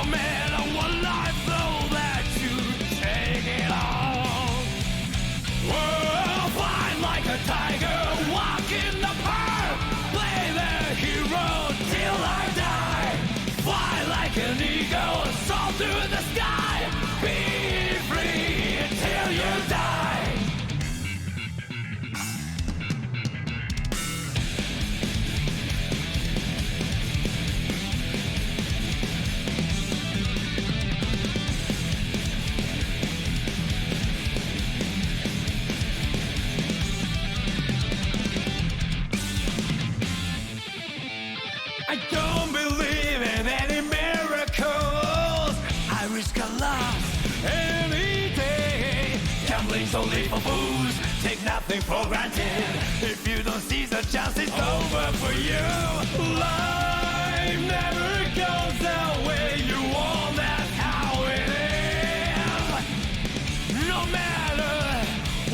No matter what life throws that you take it on. Whoa, fight like a tiger, walk in the park, play the hero till I die. Fly like an eagle, soar through the sky, be free till you die. I don't believe in any miracles. I risk a lot any day. Gambling's only for fools. Take nothing for granted. If you don't seize the chance, it's over for you. Life never goes the way you want. That's how it is. No matter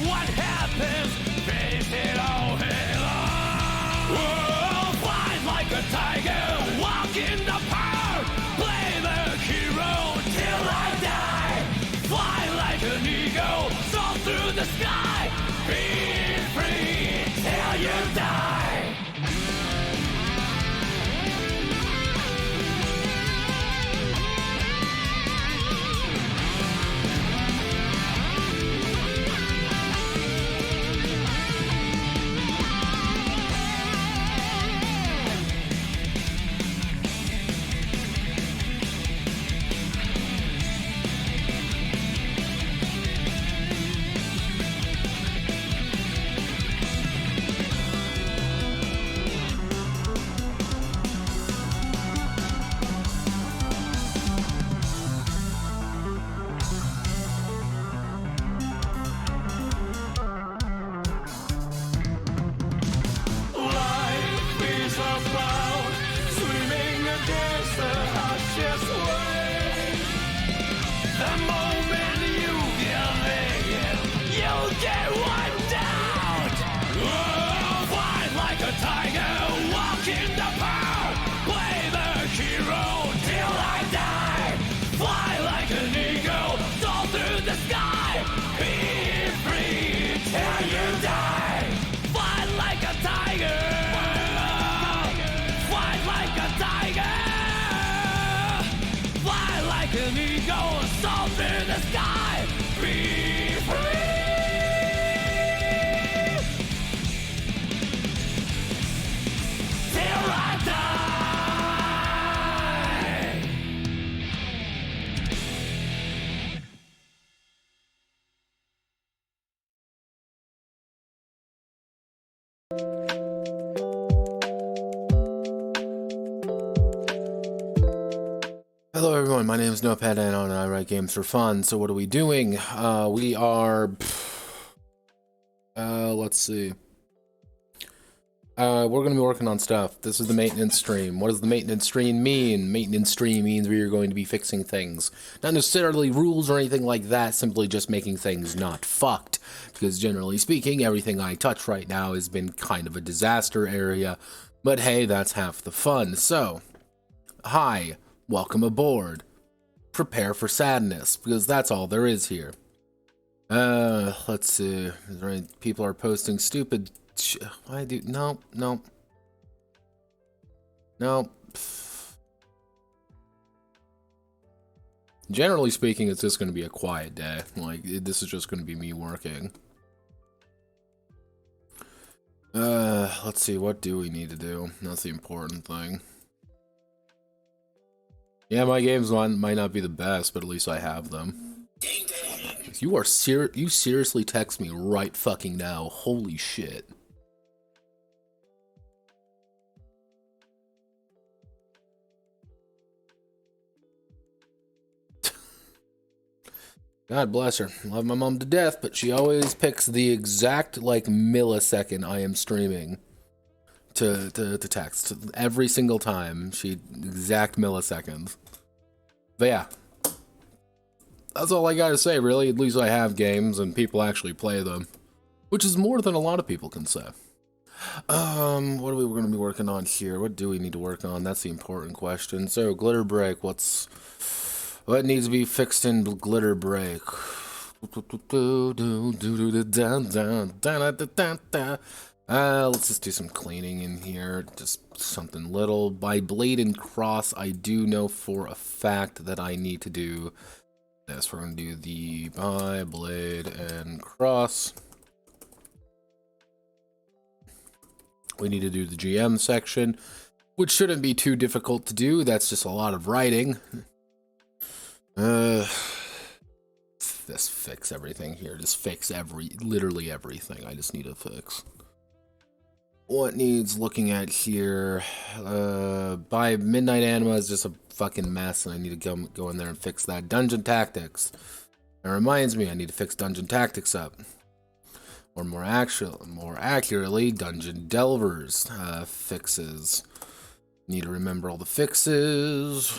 what happens, face it all head on. Whoa, fight like a tiger, walk in the park, play the hero till I die. Fly like an eagle, soar through the sky, be free till you die. Life is about swimming against the harshest wave. The moment you give in, you'll get wiped out. Oh, fight like a tiger, walk in the park, play the hero till I die. Fly like an eagle, soar through the sky, be free till you die. Fight like a tiger. Fight like a tiger. Fly like an eagle, soar through the sky, be free till I die. Hello everyone, my name is Notepad and I write games for fun. So what are we doing? We are... let's see. We're going to be working on stuff. This is the maintenance stream. What does the maintenance stream mean? Maintenance stream means we are going to be fixing things. Not necessarily rules or anything like that, simply just making things not fucked. Because generally speaking, everything I touch right now has been kind of a disaster area. But hey, that's half the fun. So, hi. Welcome aboard. Prepare for sadness, because that's all there is here. Let's see. People are posting stupid why do... No. Generally speaking, it's just going to be a quiet day. Like, this is just going to be me working. Let's see. What do we need to do? That's the important thing. Yeah, my games might not be the best, but at least I have them. You seriously text me right fucking now. Holy shit. God bless her. Love my mom to death, but she always picks the exact, like, millisecond I am streaming to text. Every single time. Exact milliseconds. But yeah. That's all I gotta say, really. At least I have games and people actually play them. Which is more than a lot of people can say. What are we going to be working on here? What do we need to work on? That's the important question. So, glitter break. What needs to be fixed in glitter break? Let's just do some cleaning in here. Just something little. By blade and cross, I do know for a fact that I need to do this. We're going to do the by blade and cross. We need to do the GM section, which shouldn't be too difficult to do. That's just a lot of writing. Just fix everything here. Just fix literally everything. I just need to fix. What needs looking at here? By Midnight Anima is just a fucking mess, and I need to go in there and fix that. Dungeon Tactics. That reminds me, I need to fix Dungeon Tactics up. Or more accurately, Dungeon Delvers fixes. Need to remember all the fixes.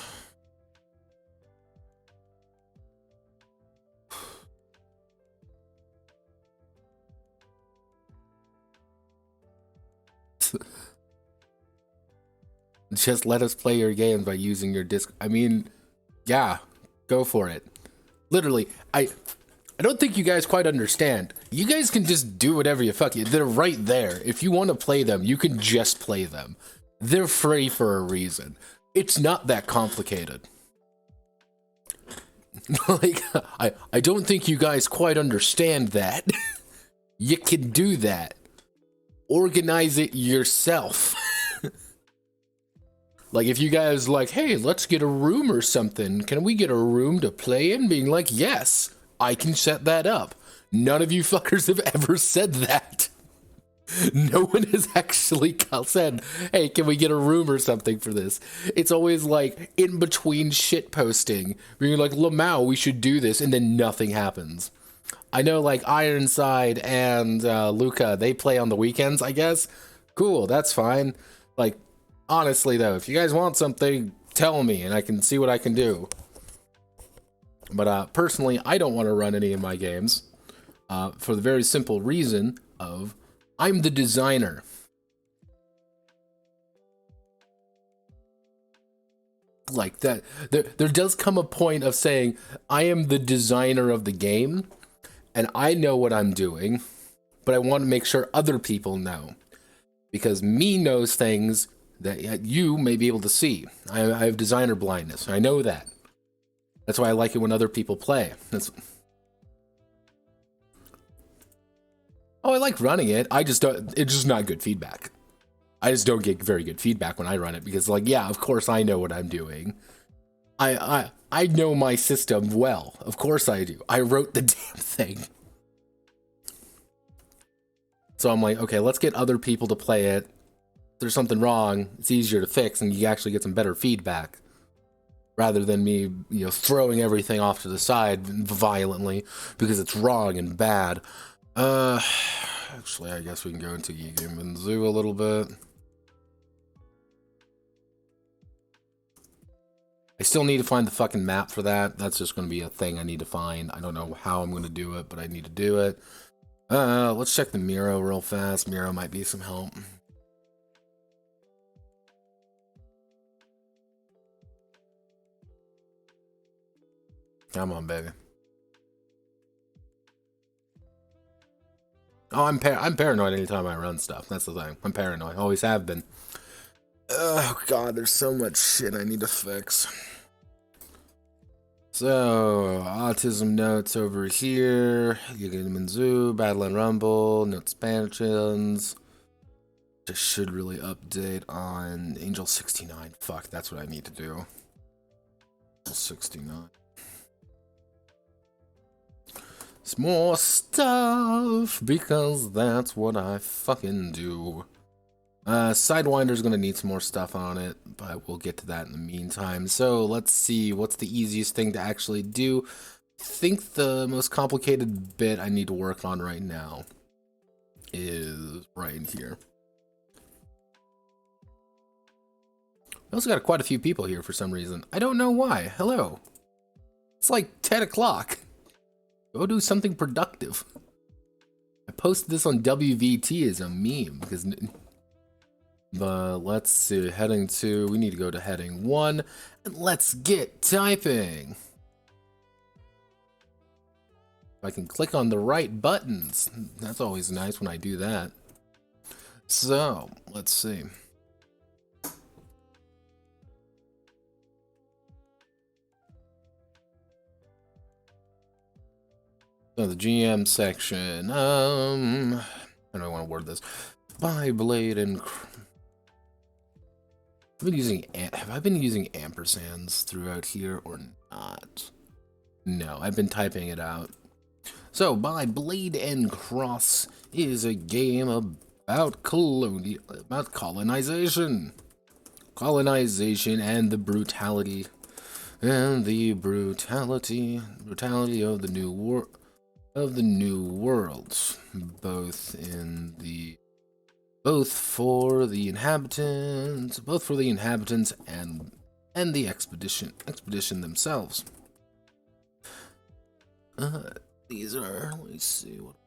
Just let us play your games by using your disc. I mean, yeah, go for it. Literally, I don't think you guys quite understand. You guys can just do whatever you fuck. They're right there. If you want to play them, you can just play them. They're free for a reason. It's not that complicated. Like, I don't think you guys quite understand that. You can do that. Organize it yourself. Like, if you guys like, hey, let's get a room or something. Can we get a room to play in? Being like, yes, I can set that up. None of you fuckers have ever said that. No one has actually said, hey, can we get a room or something for this? It's always like in between shit posting, being like, Lamau, we should do this, and then nothing happens. I know, like, Ironside and Luca, they play on the weekends, I guess. Cool, that's fine. Like, honestly, though, if you guys want something, tell me, and I can see what I can do. But personally, I don't want to run any of my games for the very simple reason of I'm the designer. Like that, there does come a point of saying, I am the designer of the game, and I know what I'm doing, but I want to make sure other people know. Because me knows things that you may be able to see. I have designer blindness. I know that. That's why I like it when other people play. Oh, I like running it. I just don't. It's just not good feedback. I just don't get very good feedback when I run it because, like, yeah, of course I know what I'm doing. I know my system well. Of course I do. I wrote the damn thing. So I'm like, okay, let's get other people to play it. If there's something wrong, it's easier to fix, and you actually get some better feedback. Rather than me, throwing everything off to the side violently because it's wrong and bad. Actually, I guess we can go into Yigim and Zoo a little bit. I still need to find the fucking map for that. That's just going to be a thing I need to find. I don't know how I'm going to do it, but I need to do it. Let's check the Miro real fast. Miro might be some help. Come on, baby. Oh, I'm paranoid anytime I run stuff. That's the thing. I'm paranoid. Always have been. Oh, God, there's so much shit I need to fix. So, autism notes over here. Yigim Zoo, Battle and Rumble, no expansions. Just should really update on Angel 69. Fuck, that's what I need to do. 69. It's more stuff, because that's what I fucking do. Sidewinder's gonna need some more stuff on it, but we'll get to that in the meantime. So let's see, what's the easiest thing to actually do? I think the most complicated bit I need to work on right now is right here. I also got quite a few people here for some reason. I don't know why. Hello. It's like 10 o'clock. Go do something productive. posted this on WVT as a meme because. But let's see, heading 2, we need to go to heading 1, and let's get typing. If I can click on the right buttons, that's always nice when I do that. So, let's see. So the GM section, how do I want to word this? By Blade and... have I been using ampersands throughout here or not? No, I've been typing it out. So, By Blade and Cross is a game about colonization. Colonization and the brutality. And the brutality of the new worlds, both for the inhabitants and the expedition themselves. These are, let me see what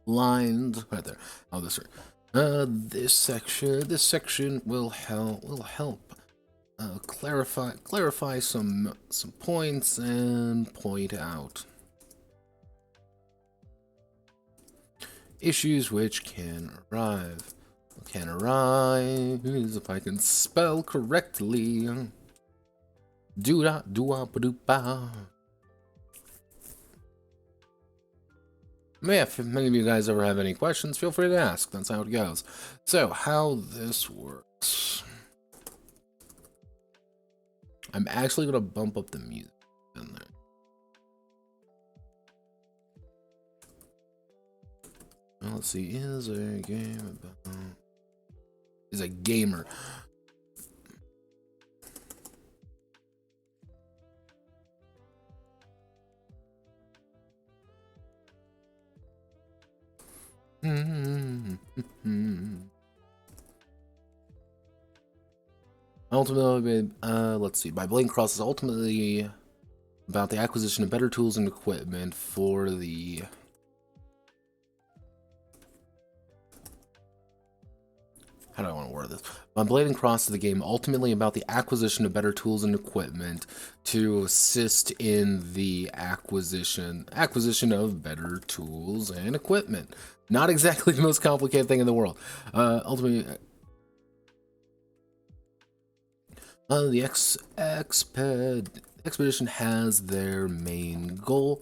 lines right there. Oh, this section will help clarify some points and point out issues which can arise if I can spell correctly. Yeah, if many of you guys ever have any questions, feel free to ask. That's how it goes. So, how this works. I'm actually going to bump up the music in there. Well, let's see. Is a gamer. Ultimately, let's see. By Blade Cross is ultimately about the acquisition of better tools and equipment for the... How do I want to word this? By Blade and Cross is the game ultimately about the acquisition of better tools and equipment to assist in the acquisition of better tools and equipment. Not exactly the most complicated thing in the world. Ultimately, the expedition has their main goal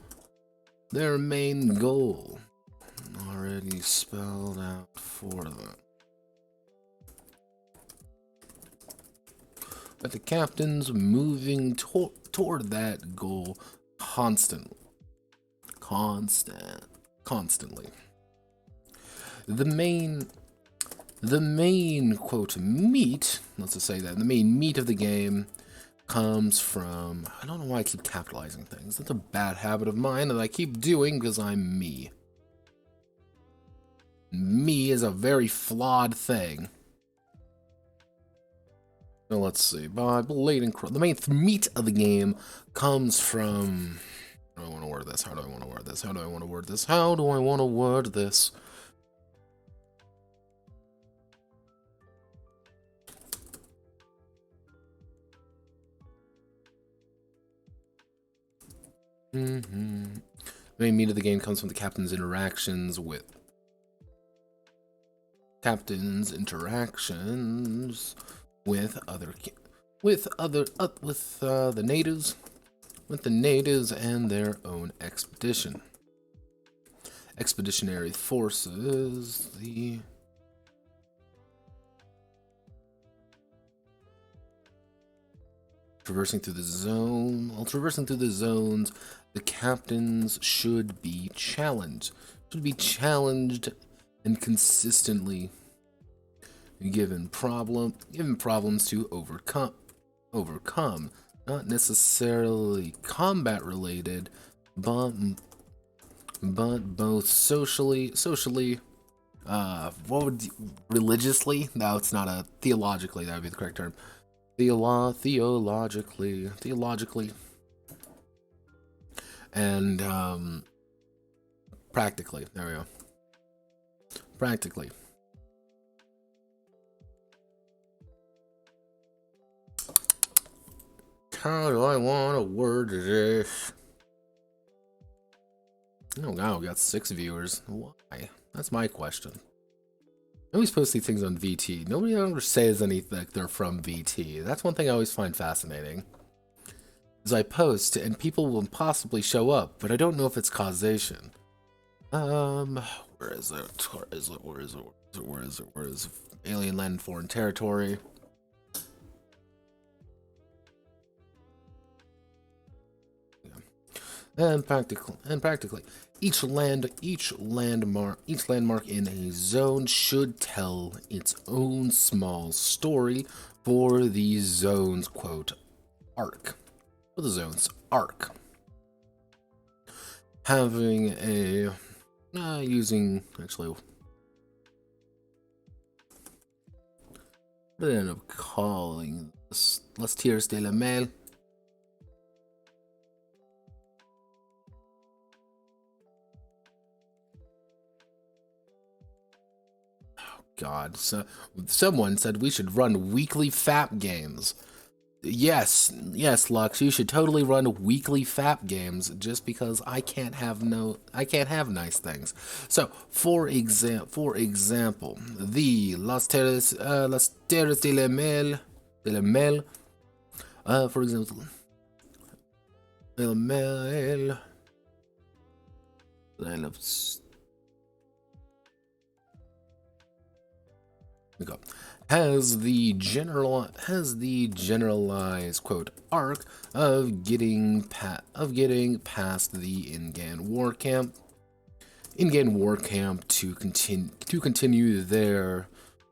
already spelled out for them. But the captain's moving toward that goal constantly. The main quote meat, let's just say that, the main meat of the game comes from, I don't know why I keep capitalizing things. That's a bad habit of mine that I keep doing because I'm me. Me is a very flawed thing. So let's see, by Blade and Cross, the main meat of the game comes from, how do I want to word this? The main meat of the game comes from the captain's interactions with the natives and their own expeditionary forces. Traversing through the zones, the captains should be challenged and consistently given problems to overcome, not necessarily combat related, but both religiously? No, it's not a theologically, that would be the correct term. Theologically. And Practically. There we go. Practically. How do I want to word this? Oh wow, we got 6 viewers. Why? That's my question. Nobody's posting things on VT. Nobody ever says anything like they're from VT. That's one thing I always find fascinating. Is I post and people will possibly show up, but I don't know if it's causation. Where is it? Where is it? Alien land, foreign territory. And practically, each landmark in a zone should tell its own small story for the zone's quote arc. For the zone's arc. Having a using actually, what did I end up calling this? Les Tiers de la Mail. God, so someone said we should run weekly FAP games. Yes, Lux, you should totally run weekly FAP games just because I can't have nice things. So, for example, the Las Terres de la Mail, for example, de la Mail, has the generalized quote arc of getting past the Ingan war camp to continue their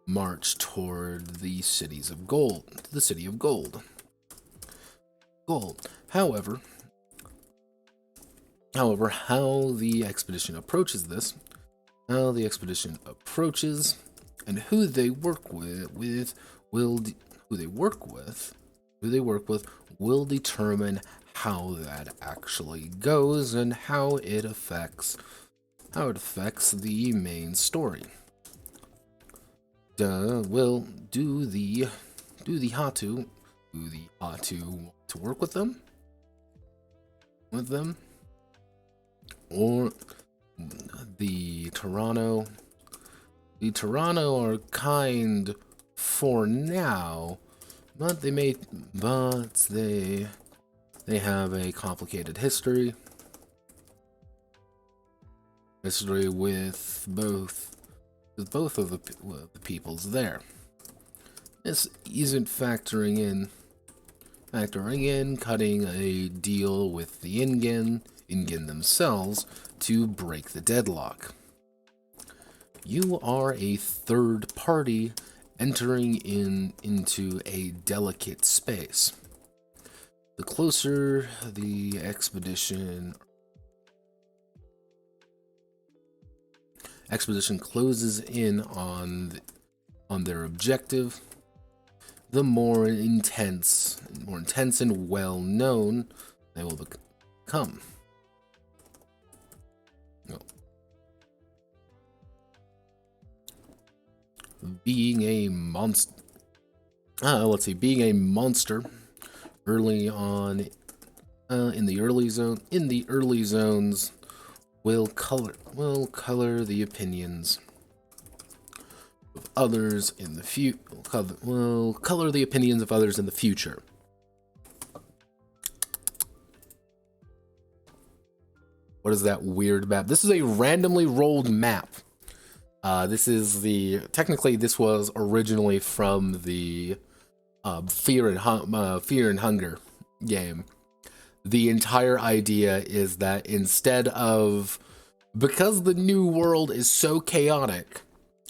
march toward the city of gold. However, how the expedition approaches and who they work with will determine how that actually goes and how it affects the main story. Will do the Hatu to work with them or the Toronto. The Toronto are kind for now, but they have a complicated history with both of the peoples there. This isn't factoring in cutting a deal with the Ingan themselves to break the deadlock. You are a third party entering into a delicate space. The closer the expedition closes in on their objective, the more intense and well known they will become. Being a monster early on in the early zones will color the opinions of others in the future. What is that weird map? This is a randomly rolled map. This was originally from the Fear and Hunger game. The entire idea is that because the new world is so chaotic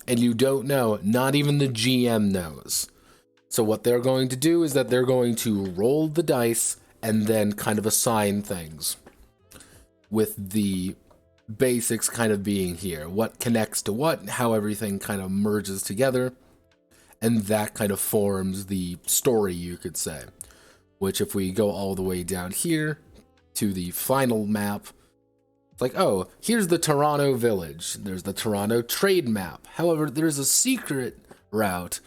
and you don't know, not even the GM knows. So what they're going to do is that they're going to roll the dice and then kind of assign things, with the basics kind of being here, what connects to what, how everything kind of merges together, and that kind of forms the story, you could say. Which, if we go all the way down here to the final map It's like, oh, here's the Toronto village. There's the Toronto trade map. However, there's a secret route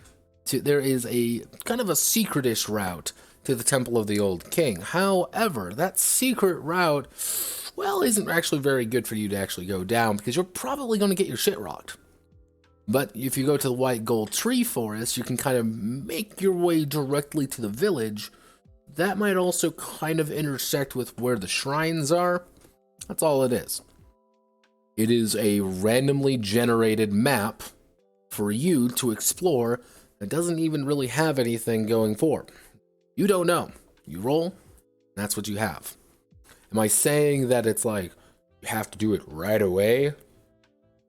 there is a kind of a secretish route to the Temple of the Old King. However, that secret route, well, isn't actually very good for you to actually go down because you're probably going to get your shit rocked. But if you go to the White Gold Tree Forest, you can kind of make your way directly to the village. That might also kind of intersect with where the shrines are. That's all it is. It is a randomly generated map for you to explore that doesn't even really have anything going for it. You don't know. You roll, that's what you have. Am I saying that it's like you have to do it right away?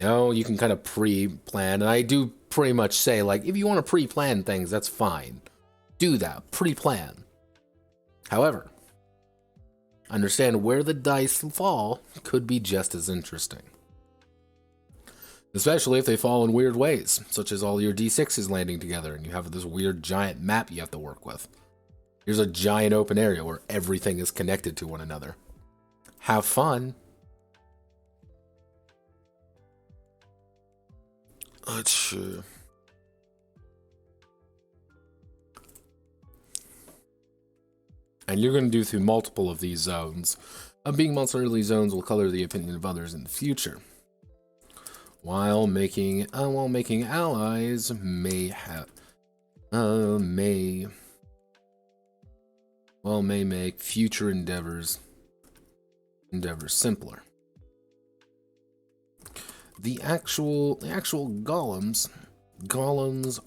No, you can kind of pre-plan, and I do pretty much say, like, if you want to pre-plan things, that's fine. Do that, pre-plan. However, understand where the dice fall could be just as interesting. Especially if they fall in weird ways, such as all your D6s landing together, and you have this weird giant map you have to work with. Here's a giant open area where everything is connected to one another. Have fun. And you're going to do through multiple of these zones. Being monster early zones will color the opinion of others in the future. While making allies may make future endeavors simpler. The actual golems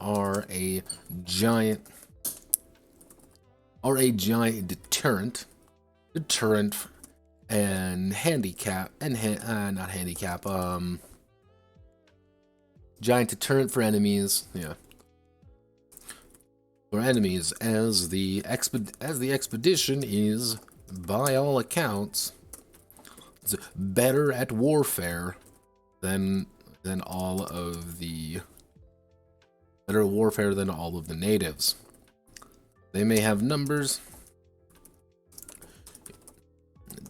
are a giant deterrent and giant deterrent for enemies, yeah. For enemies, as the expedition is, by all accounts, better at warfare than all of the natives. They may have numbers.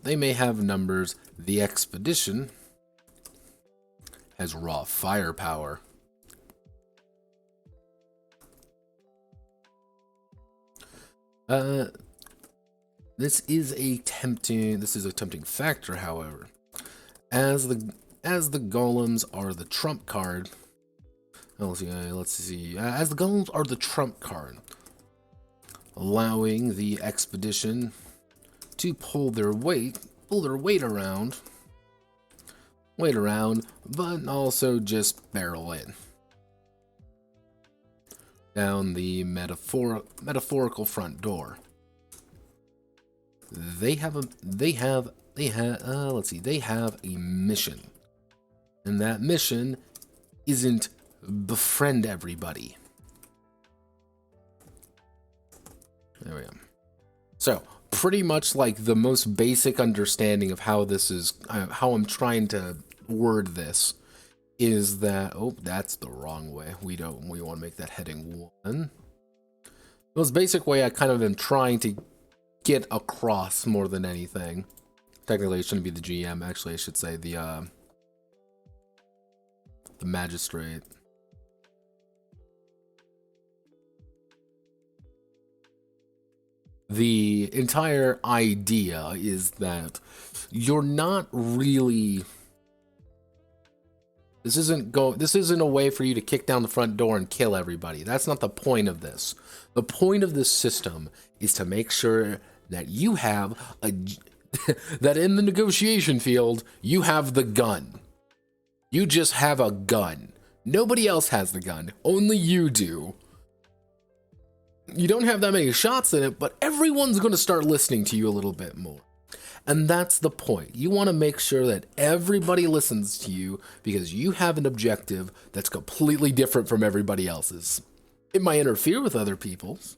The expedition has raw firepower. This is a tempting factor, however. As the golems are the trump card. Let's see. As the golems are the trump card, allowing the expedition to pull their weight around, but also just barrel in down the metaphorical front door. They have a mission, and that mission isn't befriend everybody. There we go. So, pretty much like the most basic understanding of how this is, how I'm trying to word this, is that, oh, that's the wrong way. We want to make that heading 1. The most basic way I kind of am trying to get across more than anything. Technically, it shouldn't be the GM. Actually, I should say the magistrate. The entire idea is that you're not really... This isn't a way for you to kick down the front door and kill everybody. That's not the point of this. The point of this system is to make sure that you have that in the negotiation field, you have the gun. You just have a gun. Nobody else has the gun. Only you do. You don't have that many shots in it, but everyone's going to start listening to you a little bit more. And that's the point. You want to make sure that everybody listens to you because you have an objective that's completely different from everybody else's. It might interfere with other people's,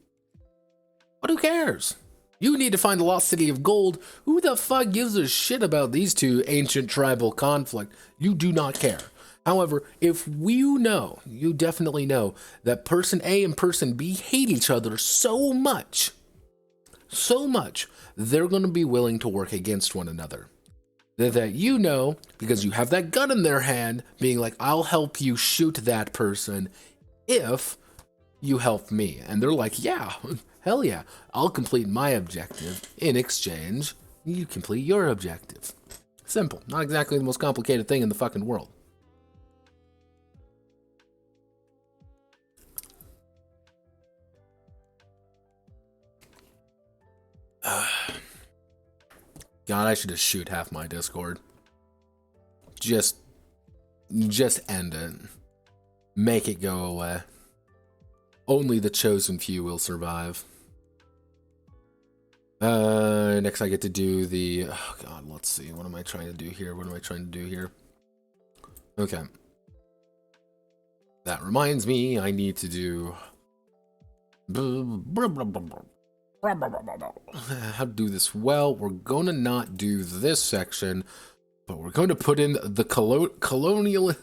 but who cares? You need to find the lost city of gold. Who the fuck gives a shit about these two ancient tribal conflict? You do not care. However, if you definitely know that person A and person B hate each other so much, they're going to be willing to work against one another. that you know, because you have that gun in their hand, being like, I'll help you shoot that person if you help me. And they're like, yeah, hell yeah, I'll complete my objective. In exchange, you complete your objective. Simple. Not exactly the most complicated thing in the fucking world. God, I should just shoot half my Discord. Just end it. Make it go away. Only the chosen few will survive. Next I get to do the... Oh god, let's see. What am I trying to do here? Okay. That reminds me, I need to do... How to do this well. We're gonna not do this section, but we're going to put in the colonial...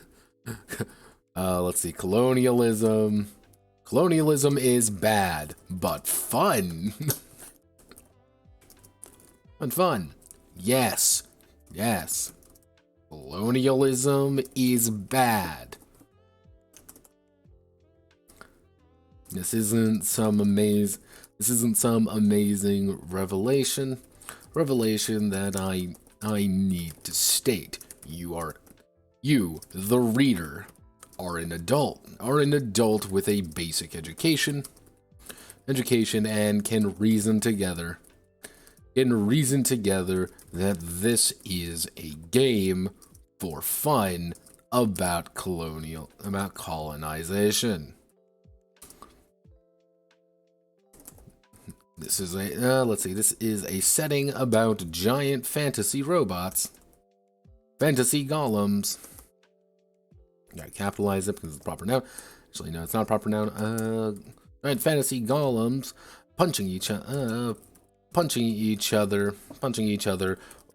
let's see, colonialism. Colonialism is bad, but fun. Fun. Yes. Colonialism is bad. This isn't some amazing revelation that I need to state. You, the reader, are an adult with a basic education and can reason together that this is a game for fun about colonization. This is this is a setting about giant fantasy robots. Fantasy golems. Gotta capitalize it because it's a proper noun. Actually, no, it's not a proper noun. Giant fantasy golems punching each other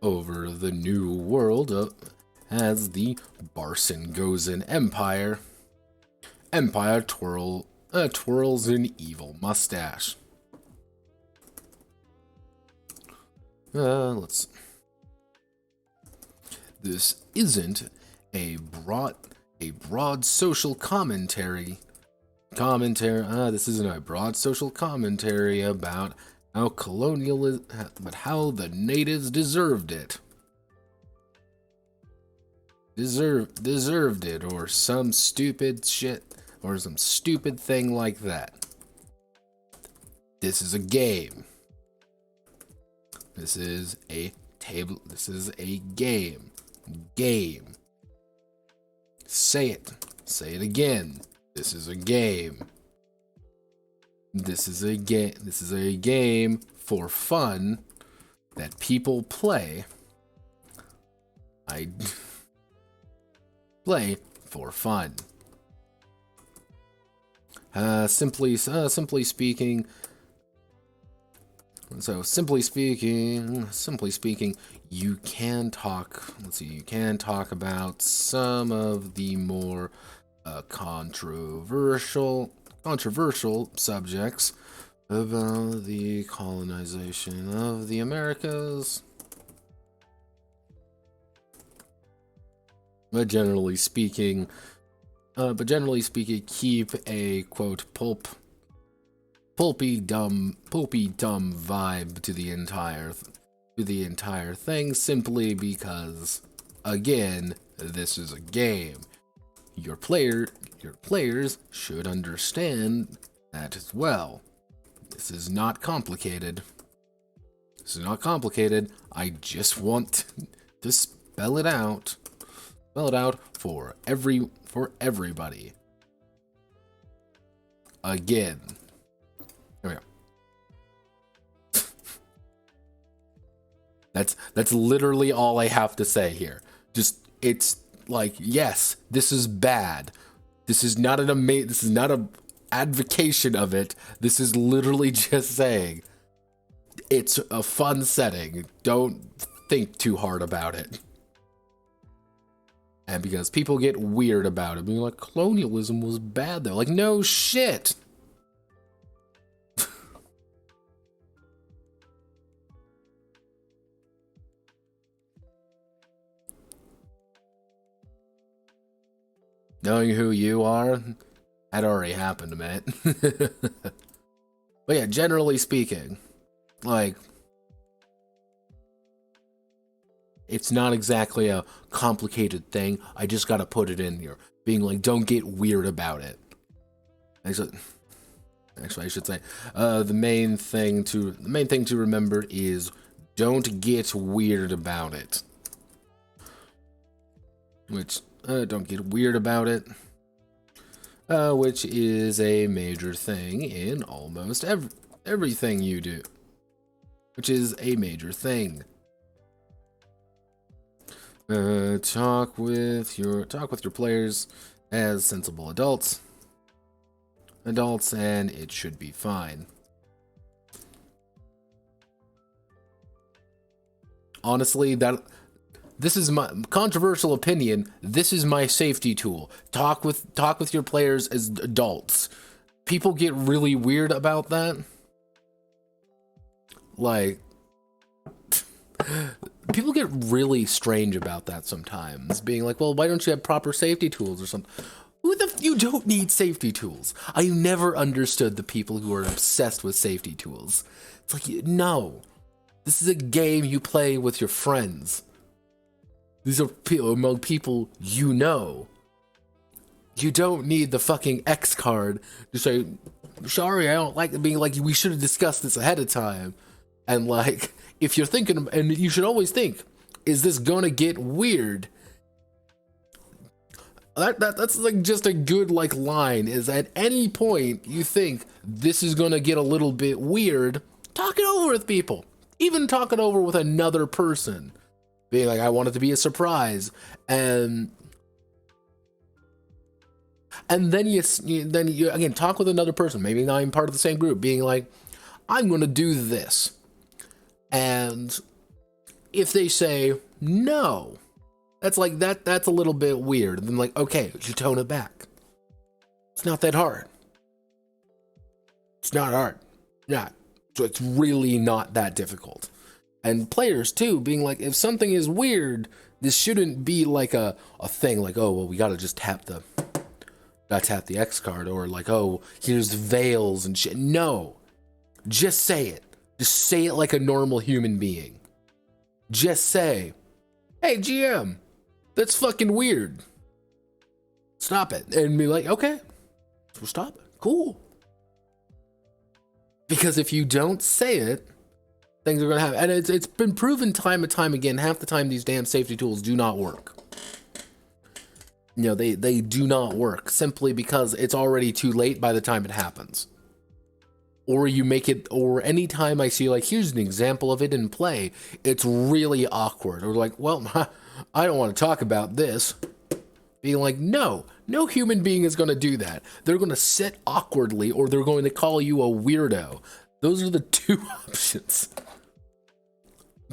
over the new world as the Barson-Gozen Empire twirls an evil mustache. This isn't a broad social commentary. This isn't a broad social commentary about how colonialism, but how the natives deserved it, or some stupid shit, or some stupid thing like that. This is a game. This is a game. Say it again. This is a game. This is a game for fun that people play. I play for fun. Simply speaking, you can talk. You can talk about some of the more controversial subjects about the colonization of the Americas. But generally speaking, keep a quote pulpy dumb vibe to the entire thing, simply because, again, this is a game. Your players should understand that as well. This is not complicated. I just want to spell it out for everybody. Again. There we go. That's literally all I have to say here. It's like, yes, this is bad. This is not an advocation of it. This is literally just saying it's a fun setting. Don't think too hard about it. And because people get weird about it, being like, colonialism was bad though. Like, no shit. knowing who you are, that already happened, mate. But yeah, generally speaking, like, it's not exactly a complicated thing. I just gotta put it in here. Being like, don't get weird about it. Actually, I should say, the main thing to remember is don't get weird about it. Which, don't get weird about it. Which is a major thing in almost everything you do. Which is a major thing. Talk with your players as sensible adults, and it should be fine. Honestly, this is my controversial opinion. This is my safety tool. Talk with your players as adults. People get really weird about that. Like, people get really strange about that sometimes. Being like, well, why don't you have proper safety tools or something? You don't need safety tools. I never understood the people who are obsessed with safety tools. It's like, no. This is a game you play with your friends. These are among people you know. You don't need the fucking X card to say, sorry, I don't like it, being like, we should have discussed this ahead of time. And like, if you're thinking, and you should always think, is this gonna get weird? That's like just a good like line, is at any point you think this is gonna get a little bit weird, talk it over with people. Even talk it over with another person. Being like, I want it to be a surprise. And then you again talk with another person, maybe not even part of the same group, being like, I'm gonna do this. And if they say no, that's like that's a little bit weird. And then like, okay, you tone it back. It's not that hard. It's not hard. Not. So it's really not that difficult. And players too, being like, if something is weird, this shouldn't be like a thing like, oh well, we gotta just tap the X card, or like, oh, here's veils and shit. No. Just say it. Just say it like a normal human being. Just say, hey GM, that's fucking weird. Stop it. And be like, okay, we'll stop it. Cool. Because if you don't say it, things are gonna happen. And it's been proven time and time again, half the time these damn safety tools do not work. You know, they do not work simply because it's already too late by the time it happens. Or you make it, or anytime I see like, here's an example of it in play, it's really awkward. Or like, well, I don't want to talk about this. Being like, no human being is going to do that. They're going to sit awkwardly, or they're going to call you a weirdo. Those are the two options.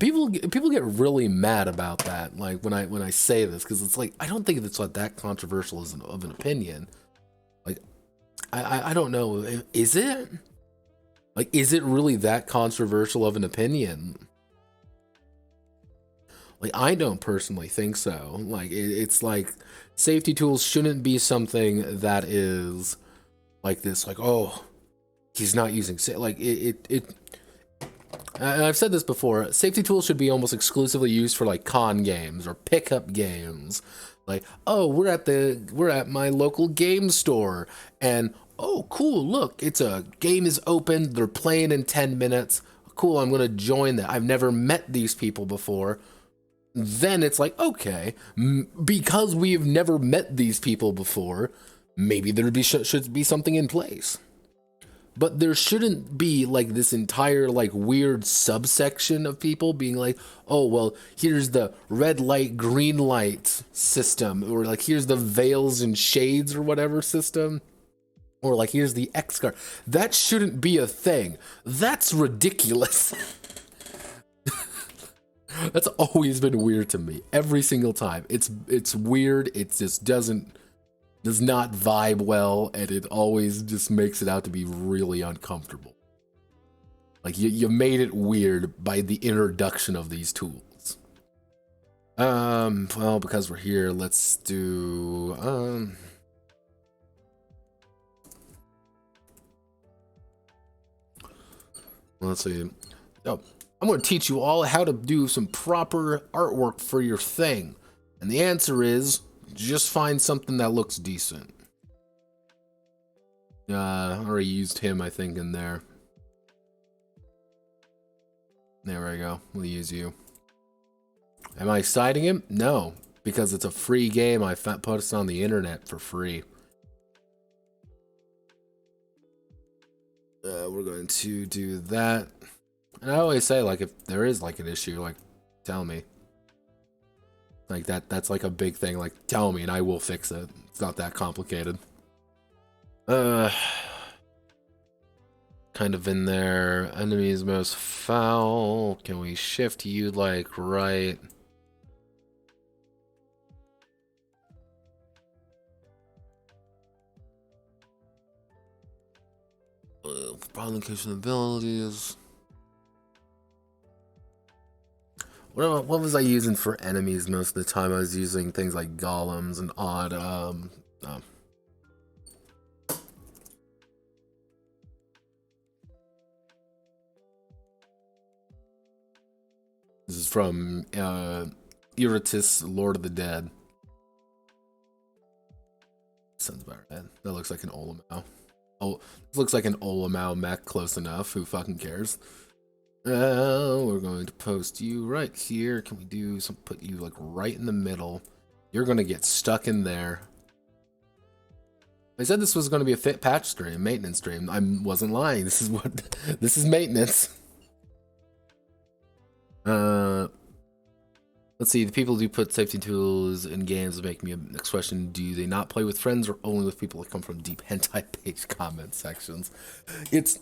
People get really mad about that, like when I say this, because it's like, I don't think it's like that controversial of an opinion. Like, I don't know, is it? Like, is it really that controversial of an opinion? Like, I don't personally think so. Like, it's like, safety tools shouldn't be something that is like this, like, oh, he's not using, like, and I've said this before, safety tools should be almost exclusively used for like con games or pickup games. Like, oh, we're at my local game store, and oh, cool, look, game is open, they're playing in 10 minutes. Cool, I'm gonna join that. I've never met these people before. Then it's like, okay, because we've never met these people before, maybe there should be something in place. But there shouldn't be like this entire like weird subsection of people being like, oh, well, here's the red light, green light system, or like here's the veils and shades or whatever system, or like here's the X card. That shouldn't be a thing. That's ridiculous. That's always been weird to me. Every single time. It's weird. It just does not vibe well, and it always just makes it out to be really uncomfortable. Like, you made it weird by the introduction of these tools. Well, because we're here, let's do Let's see. Oh, I'm going to teach you all how to do some proper artwork for your thing. And the answer is just find something that looks decent. I already used him, I think, in there. There we go. We'll use you. Am I citing him? No, because it's a free game. I put it on the internet for free. We're going to do that. And I always say, like, if there is, like, an issue, like, tell me. Like, that's, like, a big thing. Like, tell me, and I will fix it. It's not that complicated. Kind of in there. Enemies most foul. Can we shift you, like, right? Provocation abilities. What was I using for enemies most of the time? I was using things like golems and odd, This is from, Eurytus, Lord of the Dead. Sounds about right. That looks like an Olamau. Oh, this looks like an Olamau mech, close enough. Who fucking cares? We're going to post you right here. Can we do some, put you like right in the middle? You're going to get stuck in there. I said this was going to be a fit patch stream, maintenance stream. I wasn't lying. This is what, this is maintenance. Let's see, the people who put safety tools in games make me a next question. Do they not play with friends or only with people that come from deep hentai-based comment sections? It's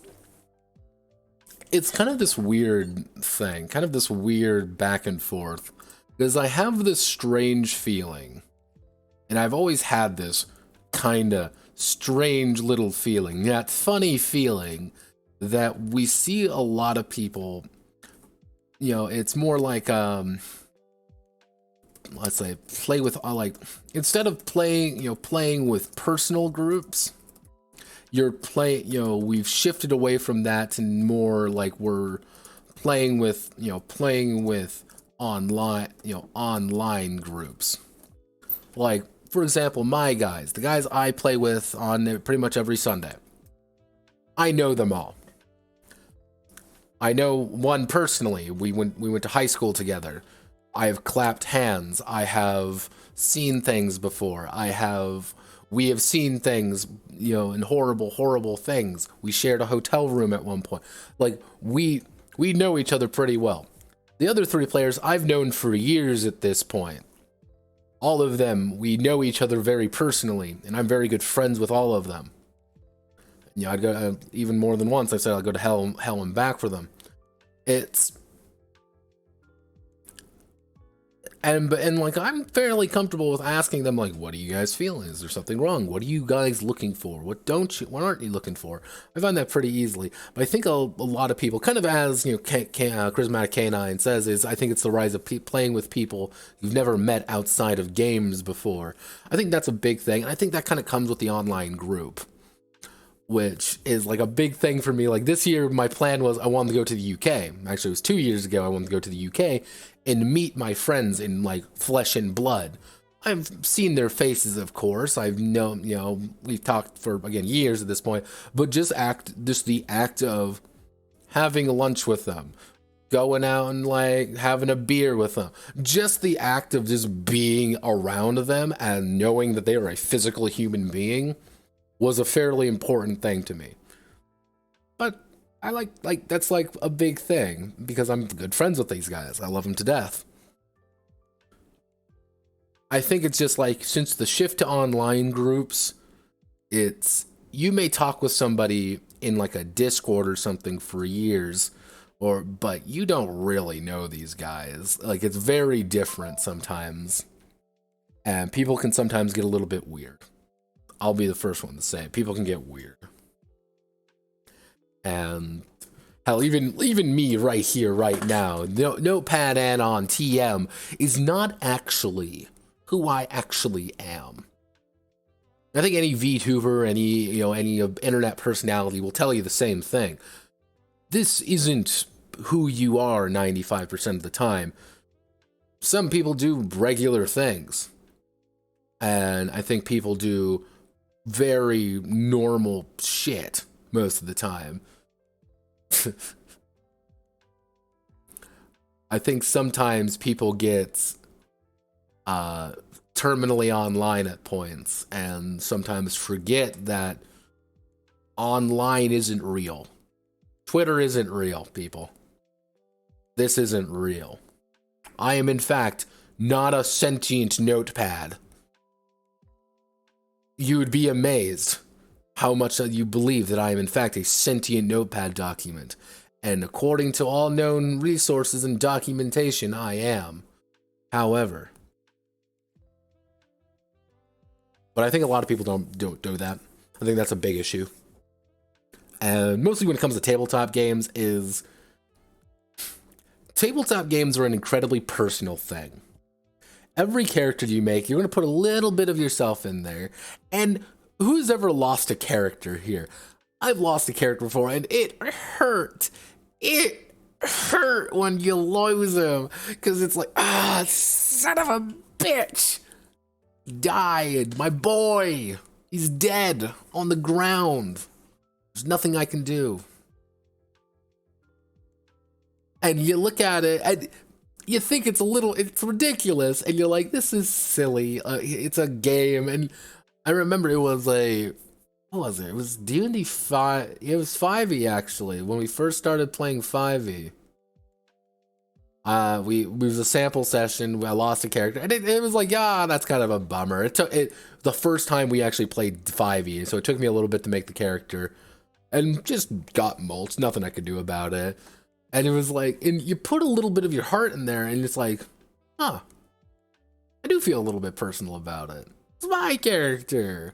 kind of this weird thing, kind of this weird back and forth, because I have this strange feeling, and I've always had this kind of strange little feeling, that funny feeling that we see a lot of people, you know, it's more like, let's say, play with, like, instead of playing, you know, playing with personal groups, you're playing, you know, we've shifted away from that and more like we're playing with, you know, playing with online, you know, online groups. Like, for example, my guys, the guys I play with on pretty much every Sunday. I know them all. I know one personally. We went to high school together. I have clapped hands. I have seen things before. We have seen things, you know, and horrible things. We shared a hotel room at one point. Like, we know each other pretty well. The other three players I've known for years at this point. All of them, we know each other very personally, and I'm very good friends with all of them. You know, I'd go, even more than once, I said I'll go to hell and back for them. And like, I'm fairly comfortable with asking them, like, what are you guys feeling? Is there something wrong? What are you guys looking for? What aren't you looking for? I find that pretty easily. But I think a lot of people, kind of as, you know, Charismatic Canine says, is I think it's the rise of playing with people you've never met outside of games before. I think that's a big thing. And I think that kind of comes with the online group, which is like a big thing for me. Like, this year, my plan was I wanted to go to the UK. Actually, it was 2 years ago I wanted to go to the UK and meet my friends in, like, flesh and blood. I've seen their faces, of course. I've known, you know, we've talked for, again, years at this point, but just the act of having lunch with them, going out and, like, having a beer with them, just the act of just being around them and knowing that they are a physical human being was a fairly important thing to me. But I like that's like a big thing because I'm good friends with these guys. I love them to death. I think it's just like, since the shift to online groups, it's, you may talk with somebody in like a Discord or something for years, but you don't really know these guys. Like, it's very different sometimes, and people can sometimes get a little bit weird. I'll be the first one to say it. People can get weird. And hell, even me right here, right now, Notepad and on TM is not actually who I actually am. I think any VTuber, any internet personality will tell you the same thing. this isn't who you are 95% of the time. Some people do regular things. And I think people do very normal shit most of the time. I think sometimes people get terminally online at points and sometimes forget that online isn't real. Twitter isn't real, people. This isn't real. I am, in fact, not a sentient notepad. You would be amazed how much you believe that I am, in fact, a sentient notepad document. And according to all known resources and documentation, I am. However, but I think a lot of people don't do that. I think that's a big issue. And mostly when it comes to tabletop games is... Tabletop games are an incredibly personal thing. Every character you make, you're going to put a little bit of yourself in there. And who's ever lost a character here? I've lost a character before, and it hurt. It hurt when you lose him. Because it's like, son of a bitch. He died. My boy. He's dead on the ground. There's nothing I can do. And you look at it, and you think it's ridiculous, and you're like, this is silly. It's a game, and I remember it was what was it? It was D&D 5. It was 5e, actually, when we first started playing 5e. It was a sample session. I lost a character, and it was like, that's kind of a bummer. It took the first time we actually played 5e, so it took me a little bit to make the character, and just got mulched. Nothing I could do about it. And it was like, and you put a little bit of your heart in there, and it's like, I do feel a little bit personal about it. It's my character.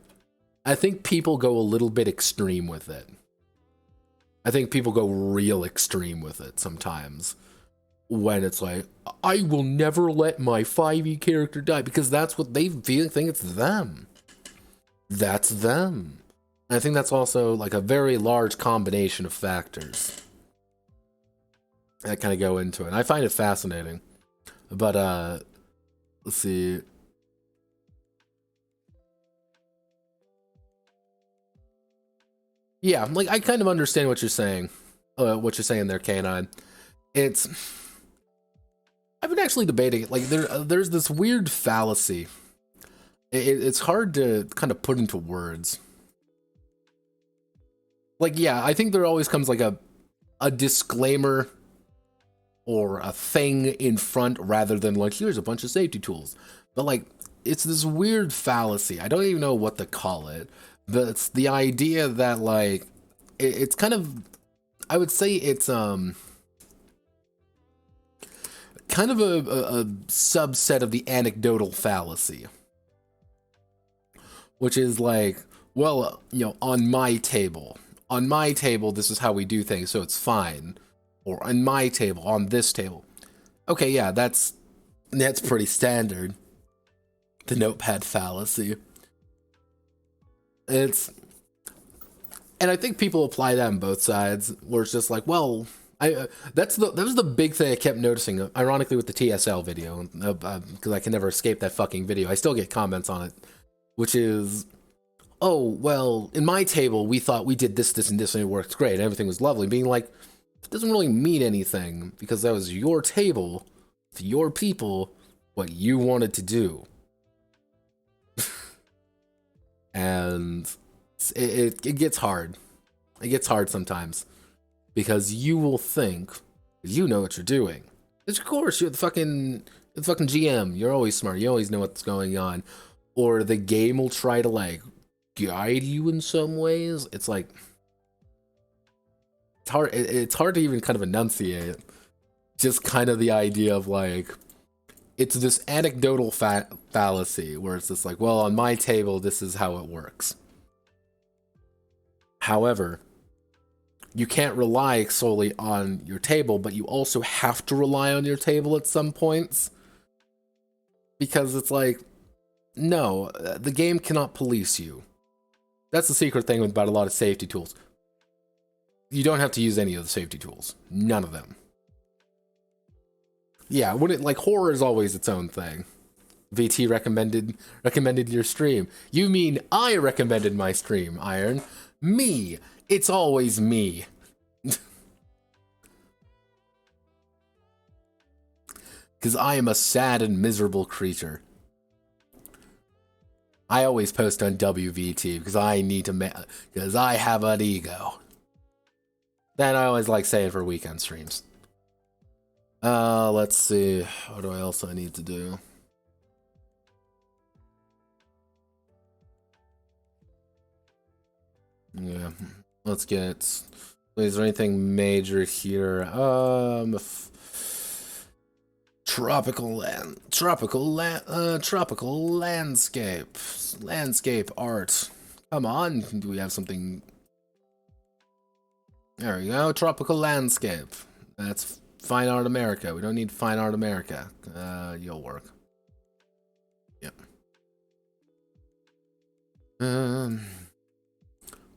I think people go a little bit extreme with it. I think people go real extreme with it sometimes. When it's like, I will never let my 5e character die, because that's what they think it's them. That's them. And I think that's also like a very large combination of factors that kind of go into it. And I find it fascinating. But, let's see. Yeah, like, I kind of understand what you're saying. What you're saying there, K9. I've been actually debating it. Like, there's this weird fallacy. It's hard to kind of put into words. Like, yeah, I think there always comes like a disclaimer or a thing in front rather than like, here's a bunch of safety tools. But like, it's this weird fallacy. I don't even know what to call it. But it's the idea that like, it's kind of, I would say it's kind of a subset of the anecdotal fallacy. Which is like, well, on my table, this is how we do things, so it's fine. Or on my table, on this table. Okay, yeah, that's pretty standard. The notepad fallacy. And I think people apply that on both sides, where it's just like, well, that was the big thing I kept noticing, ironically, with the TSL video, because I can never escape that fucking video. I still get comments on it, which is, oh, well, in my table, we thought we did this, and this, and it worked great, and everything was lovely. Being like, it doesn't really mean anything, because that was your table, to your people, what you wanted to do. And it gets hard. It gets hard sometimes. Because you will think you know what you're doing. Because of course, you're the fucking GM. You're always smart. You always know what's going on. Or the game will try to like guide you in some ways. It's like, it's hard to even kind of enunciate. Just kind of the idea of like, it's this anecdotal fallacy where it's just like, well, on my table, this is how it works. However, you can't rely solely on your table, but you also have to rely on your table at some points. Because it's like, no, the game cannot police you. That's the secret thing about a lot of safety tools. You don't have to use any of the safety tools. None of them. Yeah, when it, like, horror is always its own thing. VT recommended your stream. You mean I recommended my stream, Iron? Me. It's always me. Because I am a sad and miserable creature. I always post on WVT because I need to because I have an ego. Then I always like saying for weekend streams. Let's see. What do I else I need to do? Yeah, let's get. Is there anything major here? Tropical landscape art. Come on, do we have something? There we go, tropical landscape. That's Fine Art America. We don't need Fine Art America. You'll work. Yep.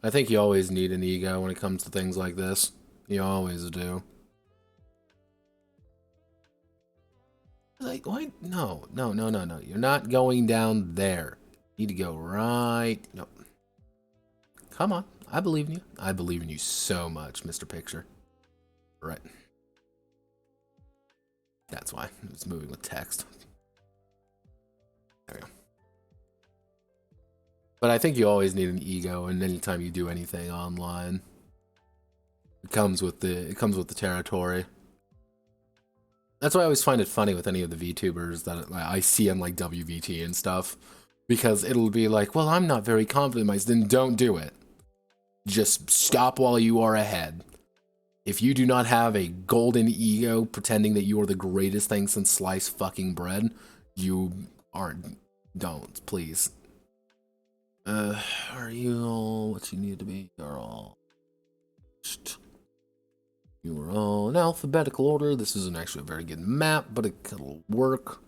I think you always need an ego when it comes to things like this. You always do. Like, what? No. You're not going down there. You need to go right. No. Come on. I believe in you. I believe in you so much, Mr. Picture. Right. That's why. It's moving with text. There we go. But I think you always need an ego, and anytime you do anything online, it comes with the territory. That's why I always find it funny with any of the VTubers that I see on like WVT and stuff, because it'll be like, well, I'm not very confident in myself. Then don't do it. Just stop while you are ahead. If you do not have a golden ego pretending that you are the greatest thing since sliced fucking bread, you aren't. Don't, please. Are you all what you need to be? You're all. You are all in alphabetical order. This isn't actually a very good map, but it'll work.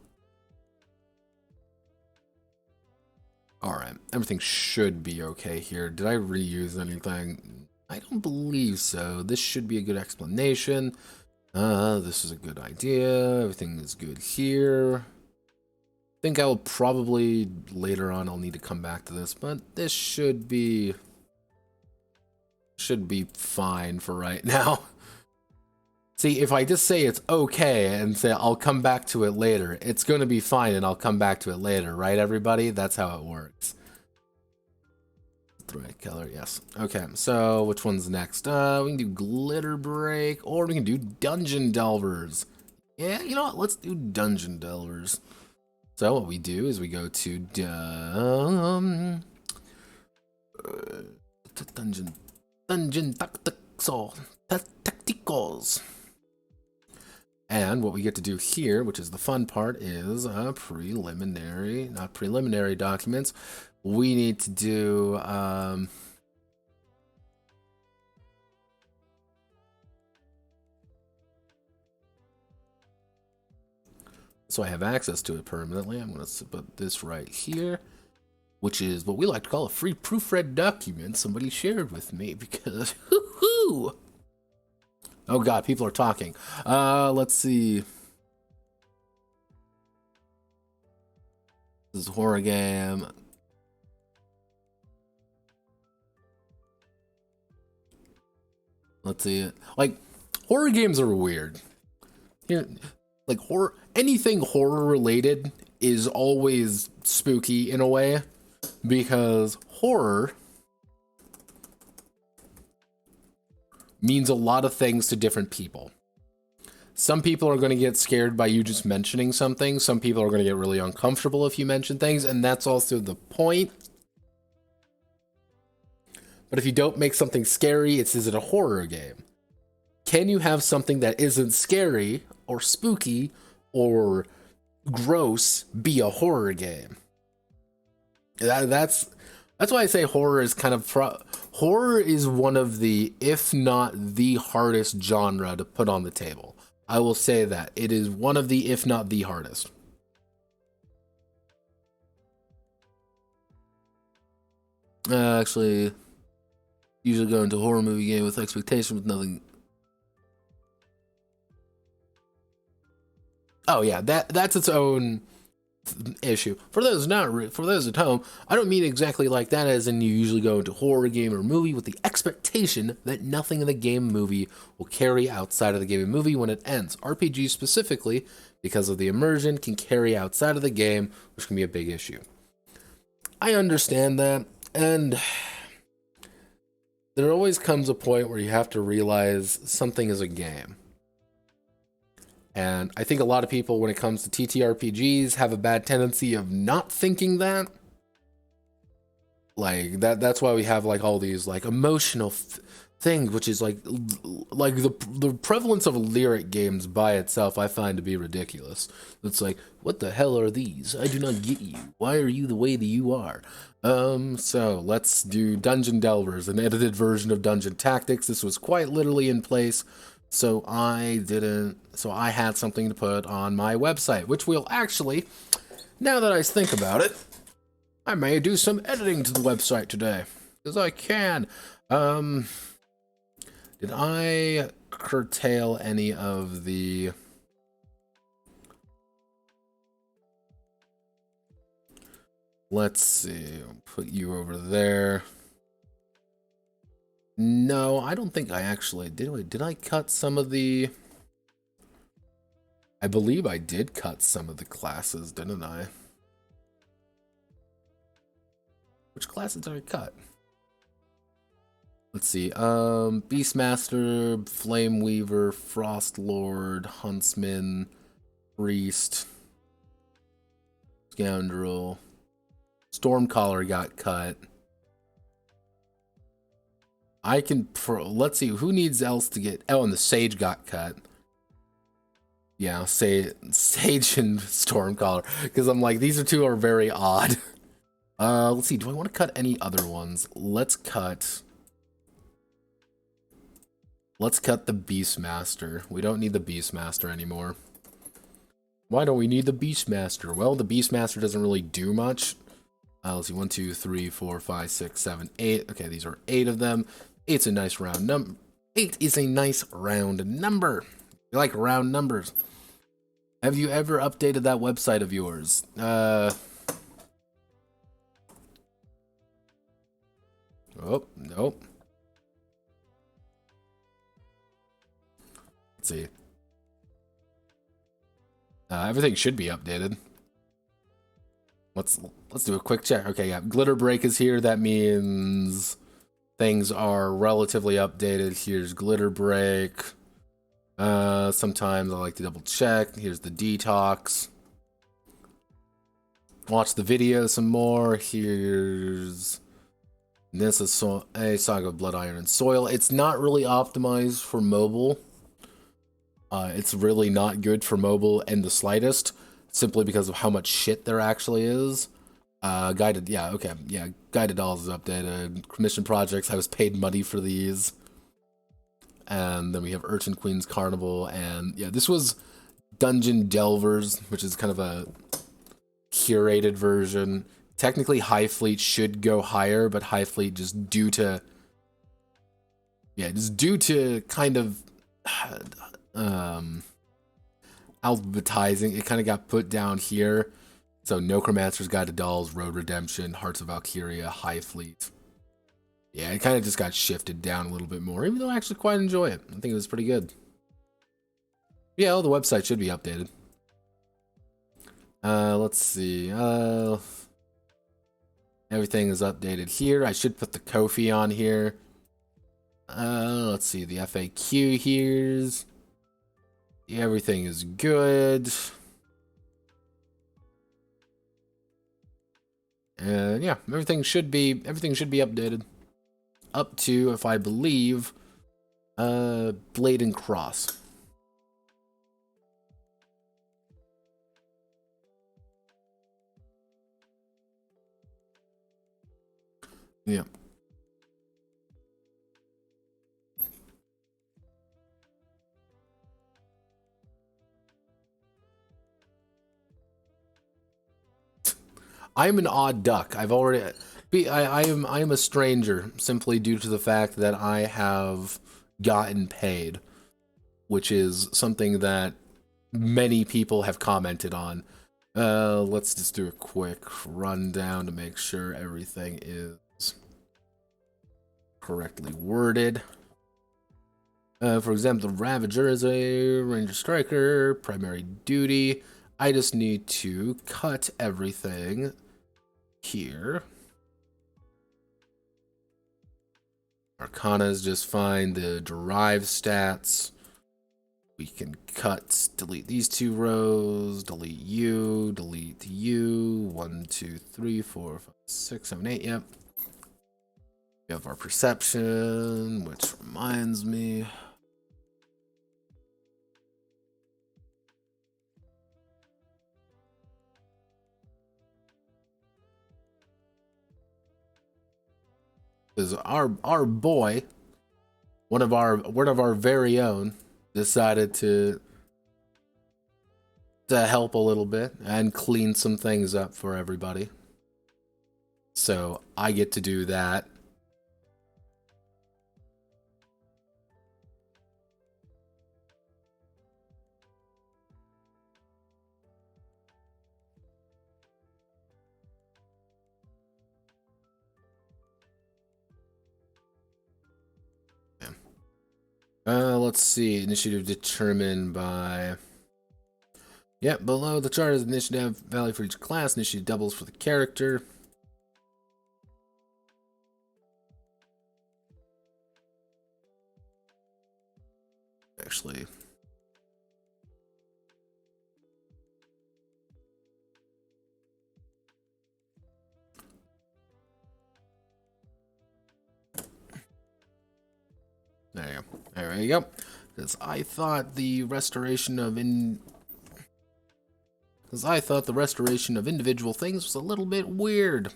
Alright, everything should be okay here. Did I reuse anything? I don't believe so. This should be a good explanation. This is a good idea. Everything is good here. I think I will probably, later on, I'll need to come back to this, but this should be fine for right now. See, if I just say it's okay and say I'll come back to it later, it's going to be fine and I'll come back to it later, right, everybody? That's how it works. The right color, yes. Okay, so which one's next? We can do Glitter Break, or we can do Dungeon Delvers. Yeah, you know what? Let's do Dungeon Delvers. So what we do is we go to Dungeon Tacticals. And what we get to do here, which is the fun part, is not preliminary documents. We need to do so I have access to it permanently. I'm going to put this right here, which is what we like to call a free proofread document somebody shared with me because hoo-hoo! Oh god, people are talking. Let's see. This is a horror game. Let's see. Like, horror games are weird. Here, like anything horror related is always spooky in a way, because horror means a lot of things to different people. Some people are going to get scared by you just mentioning something. Some people are going to get really uncomfortable if you mention things, and that's also the point. But if you don't make something scary, is it a horror game? Can you have something that isn't scary or spooky or gross be a horror game? That's why I say horror is kind of horror is one of the, if not the hardest genre to put on the table. I will say that it is one of the, if not the hardest. Actually, Usually go into a horror movie game with expectation with nothing. Oh yeah, that's its own issue. For those for those at home, I don't mean exactly like that as in you usually go into horror game or movie with the expectation that nothing in the game movie will carry outside of the game and movie when it ends. RPG specifically, because of the immersion, can carry outside of the game, which can be a big issue. I understand that, and there always comes a point where you have to realize something is a game. And I think a lot of people, when it comes to TTRPGs, have a bad tendency of not thinking that. Like that's why we have like all these like emotional things, which is like the prevalence of lyric games by itself I find to be ridiculous. It's like, what the hell are these? I do not get you. Why are you the way that you are? So let's do Dungeon Delvers, an edited version of Dungeon Tactics. This was quite literally in place. So I had something to put on my website, which will actually, now that I think about it, I may do some editing to the website today, because I can. Did I curtail any of the... Let's see, I'll put you over there. No, I don't think I actually did. Did I cut some of the... I believe I did cut some of the classes, didn't I? Which classes did I cut? Let's see. Beastmaster, Flame Weaver, Frost Lord, Huntsman, Priest, Scoundrel, Stormcaller got cut. I can, let's see, who needs else to get, oh, and the Sage got cut. Yeah, say Sage and Stormcaller, because I'm like, these two are very odd. Let's see, do I want to cut any other ones? Let's cut the Beastmaster. We don't need the Beastmaster anymore. Why don't we need the Beastmaster? Well, the Beastmaster doesn't really do much. Let's see, 1, 2, 3, 4, 5, 6, 7, 8. Okay, these are 8 of them. 8's a nice round number. 8 is a nice round number. You like round numbers. Have you ever updated that website of yours? Oh, nope. Let's see. Everything should be updated. Let's do a quick check. Okay, yeah, Glitter Break is here. That means things are relatively updated. Here's Glitter Break. Sometimes I like to double check. Here's the detox. Watch the video some more. Here's this is a Saga of Blood, Iron, and Soil. It's not really optimized for mobile. It's really not good for mobile in the slightest, simply because of how much shit there actually is. Guided, yeah, okay, yeah, Guided Dolls is updated. Commission Projects, I was paid money for these. And then we have Urchin Queen's Carnival, and yeah, this was Dungeon Delvers, which is kind of a curated version. Technically, High Fleet should go higher, but High Fleet just due to kind of alphabetizing, it kind of got put down here. So Necromancer's Guide to Dolls, Road Redemption, Hearts of Valkyria, High Fleet. Yeah, it kind of just got shifted down a little bit more, even though I actually quite enjoy it. I think it was pretty good. Yeah, well, the website should be updated. Let's see. Everything is updated here. I should put the Ko-fi on here. Let's see. The FAQ here's. Yeah, everything is good. And yeah, everything should be updated. Up to, if I believe, Blade and Cross. Yeah. I'm an odd duck. I am a stranger simply due to the fact that I have gotten paid, which is something that many people have commented on. Let's just do a quick rundown to make sure everything is correctly worded. For example, the Ravager is a Ranger Striker, primary duty. I just need to cut everything here. Arcana is just fine. The derived stats, we can cut, delete these two rows, delete you. 1, 2, 3, 4, 5, 6, 7, 8, yep. We have our perception, which reminds me. Because our boy, one of our very own, decided to help a little bit and clean some things up for everybody. So I get to do that. Let's see. Initiative determined by... Yep, below the chart is initiative value for each class. Initiative doubles for the character. Actually... There you go. There you go. Because I thought the restoration of individual things was a little bit weird.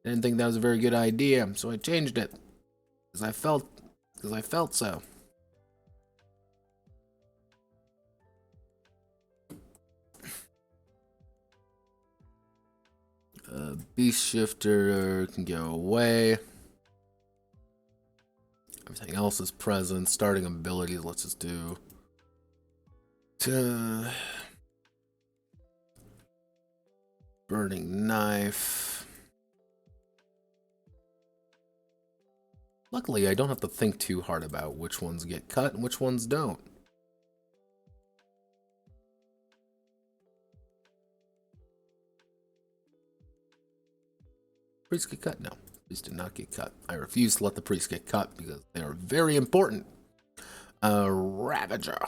I didn't think that was a very good idea, so I changed it. Because I felt so. Beast Shifter can go away. Everything else is present. Starting abilities, let's just do... Burning Knife. Luckily, I don't have to think too hard about which ones get cut and which ones don't. Priests get cut? No. Priests do not get cut. I refuse to let the priests get cut because they are very important. Ravager.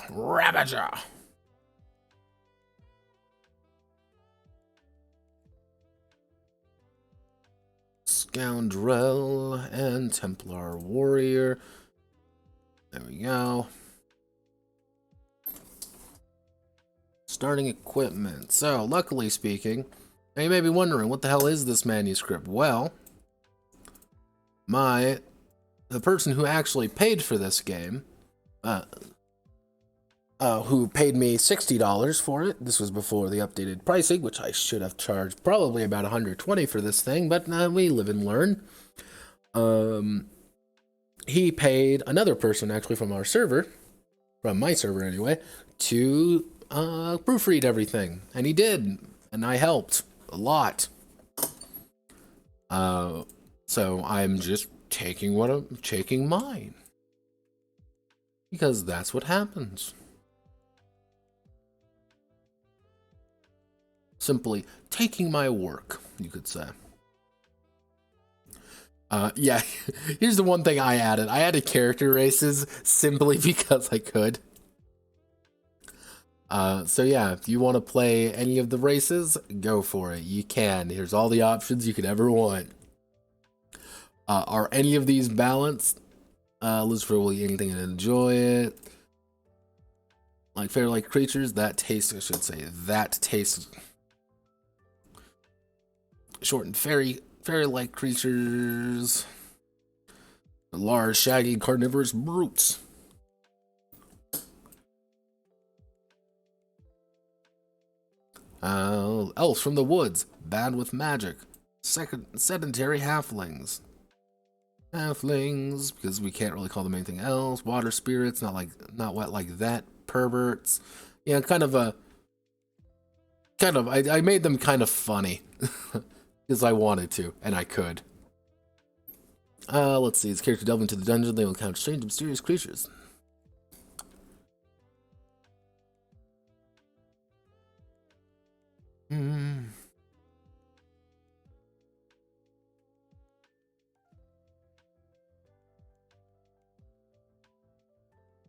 Scoundrel and Templar Warrior. There we go. Starting equipment. So, luckily speaking, now you may be wondering, what the hell is this manuscript? Well, the person who actually paid for this game, who paid me $60 for it. This was before the updated pricing, which I should have charged probably about $120 for this thing, but we live and learn. He paid another person, actually from our server, from my server anyway, to proofread everything, and he did, and I helped a lot. So I'm just taking mine, because that's what happens. Simply taking my work, you could say. Yeah, here's the one thing I added. I added character races simply because I could. So yeah, if you want to play any of the races, go for it. You can. Here's all the options you could ever want. Are any of these balanced? Literally anything and enjoy it. Like fairy-like creatures, that tastes, I should say, that tastes... Shortened fairy-like creatures. Large, shaggy, carnivorous brutes. Elves from the woods, bad with magic. Sedentary halflings. Halflings, because we can't really call them anything else. Water spirits, not wet like that. Perverts. Yeah, I made them kind of funny. Because I wanted to, and I could. Let's see. As characters delve into the dungeon, they will encounter strange, mysterious creatures.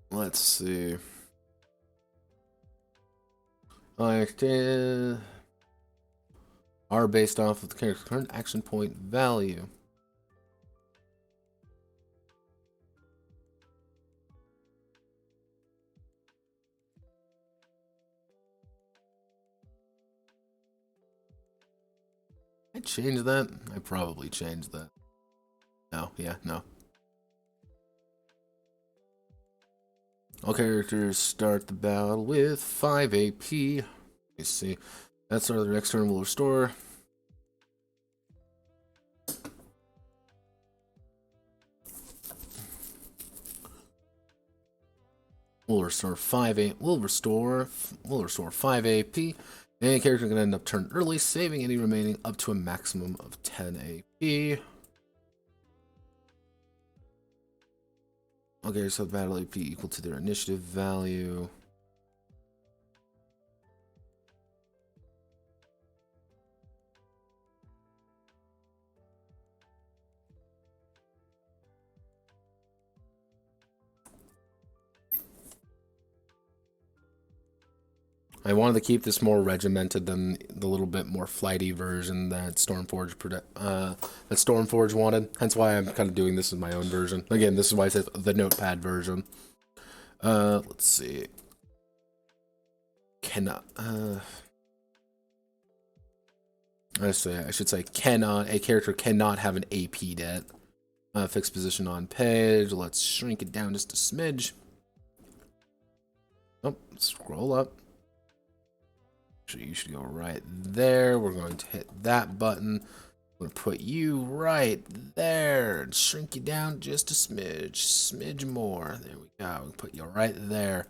Let's see. Are based off of the character's current action point value. I changed that? I probably changed that. No, yeah, no. All characters start the battle with 5 AP. Let me see. That's our other external will restore. Will restore 5 AP. Will restore 5 AP. Any character can end up turn early, saving any remaining up to a maximum of 10 AP. Okay, so the battle AP equal to their initiative value. I wanted to keep this more regimented than the little bit more flighty version that Stormforge wanted. Hence why I'm kind of doing this in my own version. Again, this is why I said the notepad version. Let's see. I should say a character cannot have an AP debt. Fixed position on page. Let's shrink it down just a smidge. Oh, scroll up. You should go right there. We're going to hit that button. I'm going to put you right there and shrink you down just a smidge more. There we go. We'll put you right there.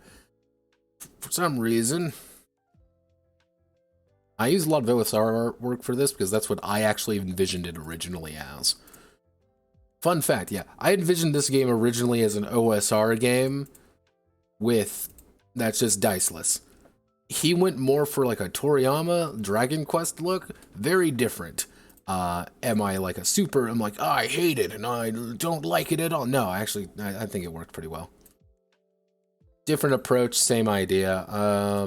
For some reason, I use a lot of OSR artwork for this because that's what I actually envisioned it originally as. Fun fact, yeah, I envisioned this game originally as an OSR game that's just diceless. He went more for like a Toriyama Dragon Quest look. Very different. Am I like a super? I'm like, oh, I hate it and I don't like it at all. No, actually, I think it worked pretty well. Different approach, same idea.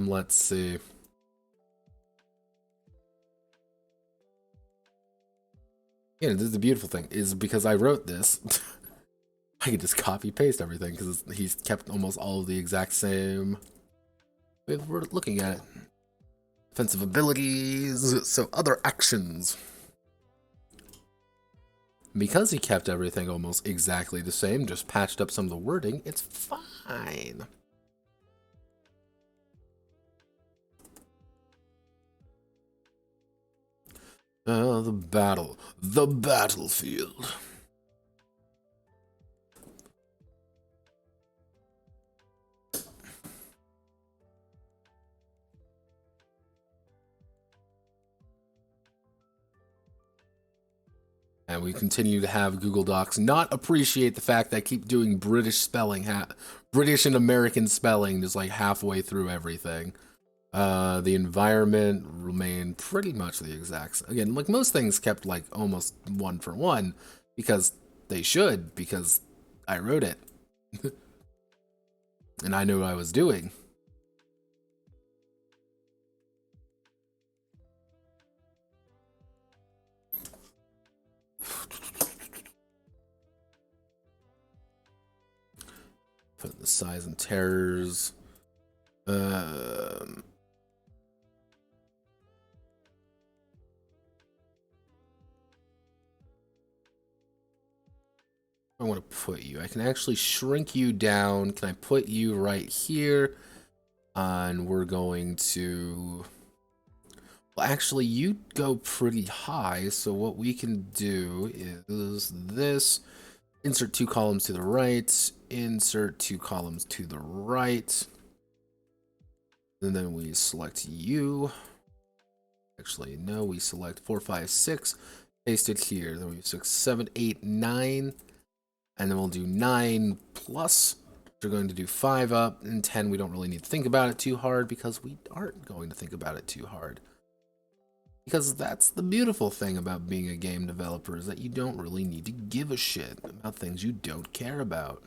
Let's see. Yeah, this is the beautiful thing, is because I wrote this, I can just copy paste everything because he's kept almost all of the exact same. We're looking at it. Offensive abilities, so other actions. Because he kept everything almost exactly the same, just patched up some of the wording, it's fine. The battlefield. And we continue to have Google Docs not appreciate the fact that I keep doing British spelling, British and American spelling just like halfway through everything. The environment remained pretty much the exact same. Again, like most things kept like almost 1 for 1 because they should, because I wrote it. And I knew what I was doing. Put the size and terrors. I want to put you. I can actually shrink you down. Can I put you right here? And we're going to Well, actually, you go pretty high, so what we can do is this. Insert 2 columns to the right, insert 2 columns to the right, and then we select you. Actually, no, we select 4, 5, 6, paste it here. Then we 6, 7, 8, 9, and then we'll do 9 plus. We're going to do 5 up, and 10 we don't really need to think about it too hard because we aren't going to think about it too hard. Because that's the beautiful thing about being a game developer, is that you don't really need to give a shit about things you don't care about.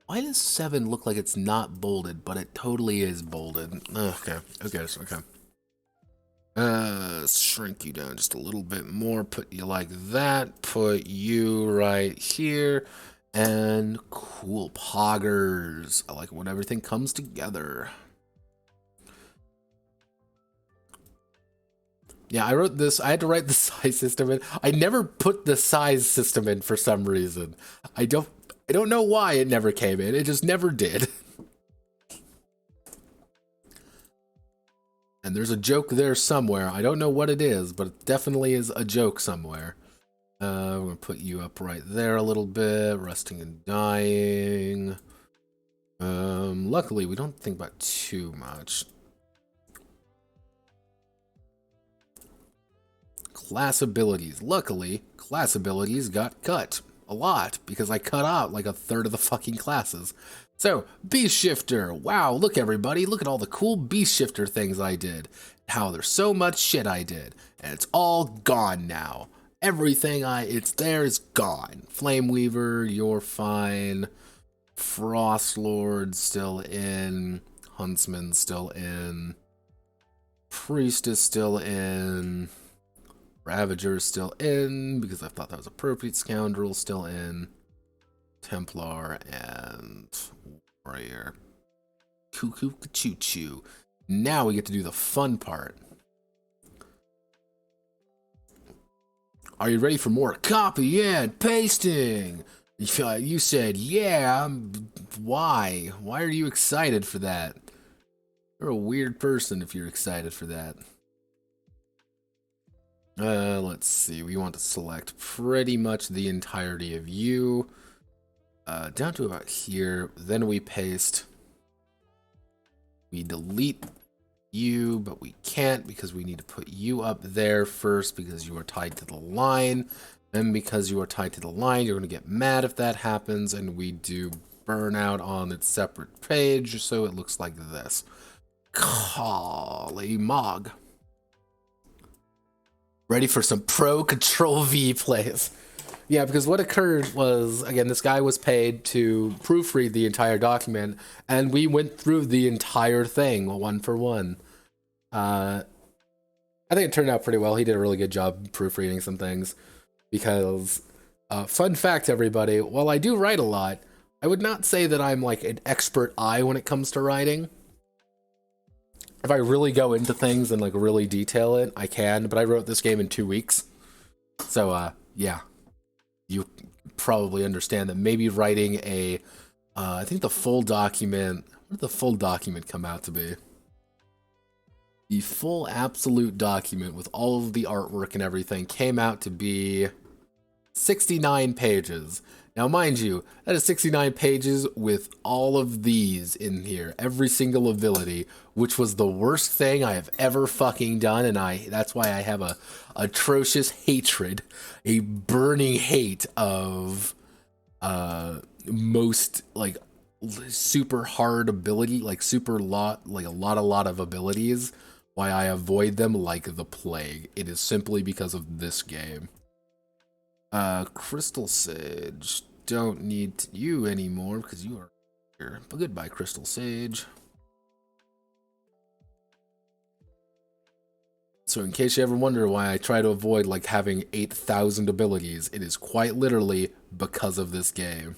Why does 7 look like it's not bolded, but it totally is bolded? Okay. Shrink you down just a little bit more, put you like that, put you right here, and cool poggers. I like when everything comes together. Yeah, I wrote this, I had to write the size system in. I never put the size system in for some reason. I don't know why it never came in. It just never did. And there's a joke there somewhere. I don't know what it is, but it definitely is a joke somewhere. We're going to put you up right there a little bit. Resting and dying. Luckily, we don't think about too much. Class abilities. Luckily, class abilities got cut. A lot, because I cut out like a third of the fucking classes. So, Beast Shifter. Wow, look everybody, look at all the cool Beast Shifter things I did. How there's so much shit I did. And it's all gone now. Everything it's there is gone. Flame Weaver, you're fine. Frost Lord still in. Huntsman still in. Priestess still in. Ravager still in, because I thought that was appropriate. Scoundrel still in. Templar and Warrior. Cuckoo choo choo. Now we get to do the fun part. Are you ready for more copy and pasting? You said, yeah. Why? Why are you excited for that? You're a weird person if you're excited for that. Let's see. We want to select pretty much the entirety of you. Down to about here. Then we paste. We delete you, but we can't because we need to put you up there first because you are tied to the line. Then because you are tied to the line, you're going to get mad if that happens, and we do burnout on its separate page, so it looks like this. Kali Mog. Ready for some pro Control V plays. Yeah, because what occurred was, again, this guy was paid to proofread the entire document, and we went through the entire thing, one for one. I think it turned out pretty well. He did a really good job proofreading some things, because, fun fact, everybody, while I do write a lot, I would not say that I'm like an expert eye when it comes to writing. If I really go into things and like really detail it, I can, but I wrote this game in 2 weeks. So, yeah. You probably understand that maybe writing a, I think the full document, what did the full document come out to be? The full absolute document with all of the artwork and everything came out to be 69 pages. Now, mind you, that is 69 pages with all of these in here, every single ability, which was the worst thing I have ever fucking done, and that's why I have a atrocious hatred, a burning hate of most like super hard ability, like a lot of abilities. Why I avoid them like the plague. It is simply because of this game. Crystal Sage. Don't need you anymore because you are here. But goodbye, Crystal Sage. So in case you ever wonder why I try to avoid like having 8,000 abilities, it is quite literally because of this game.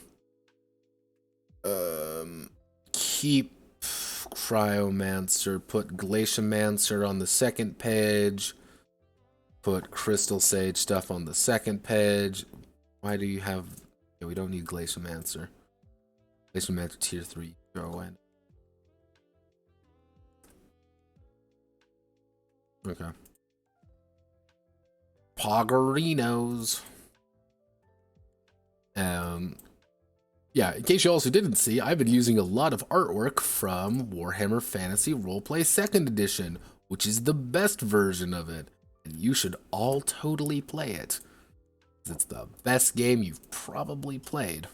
Keep Cryomancer, put Glaciomancer on the second page, put Crystal Sage stuff on the second page. Why do you have... Yeah, we don't need Glaciomancer. Glaciomancer tier 3, throw in. Okay. Poggerinos. Yeah, in case you also didn't see, I've been using a lot of artwork from Warhammer Fantasy Roleplay 2nd Edition, which is the best version of it. And you should all totally play it. It's the best game you've probably played.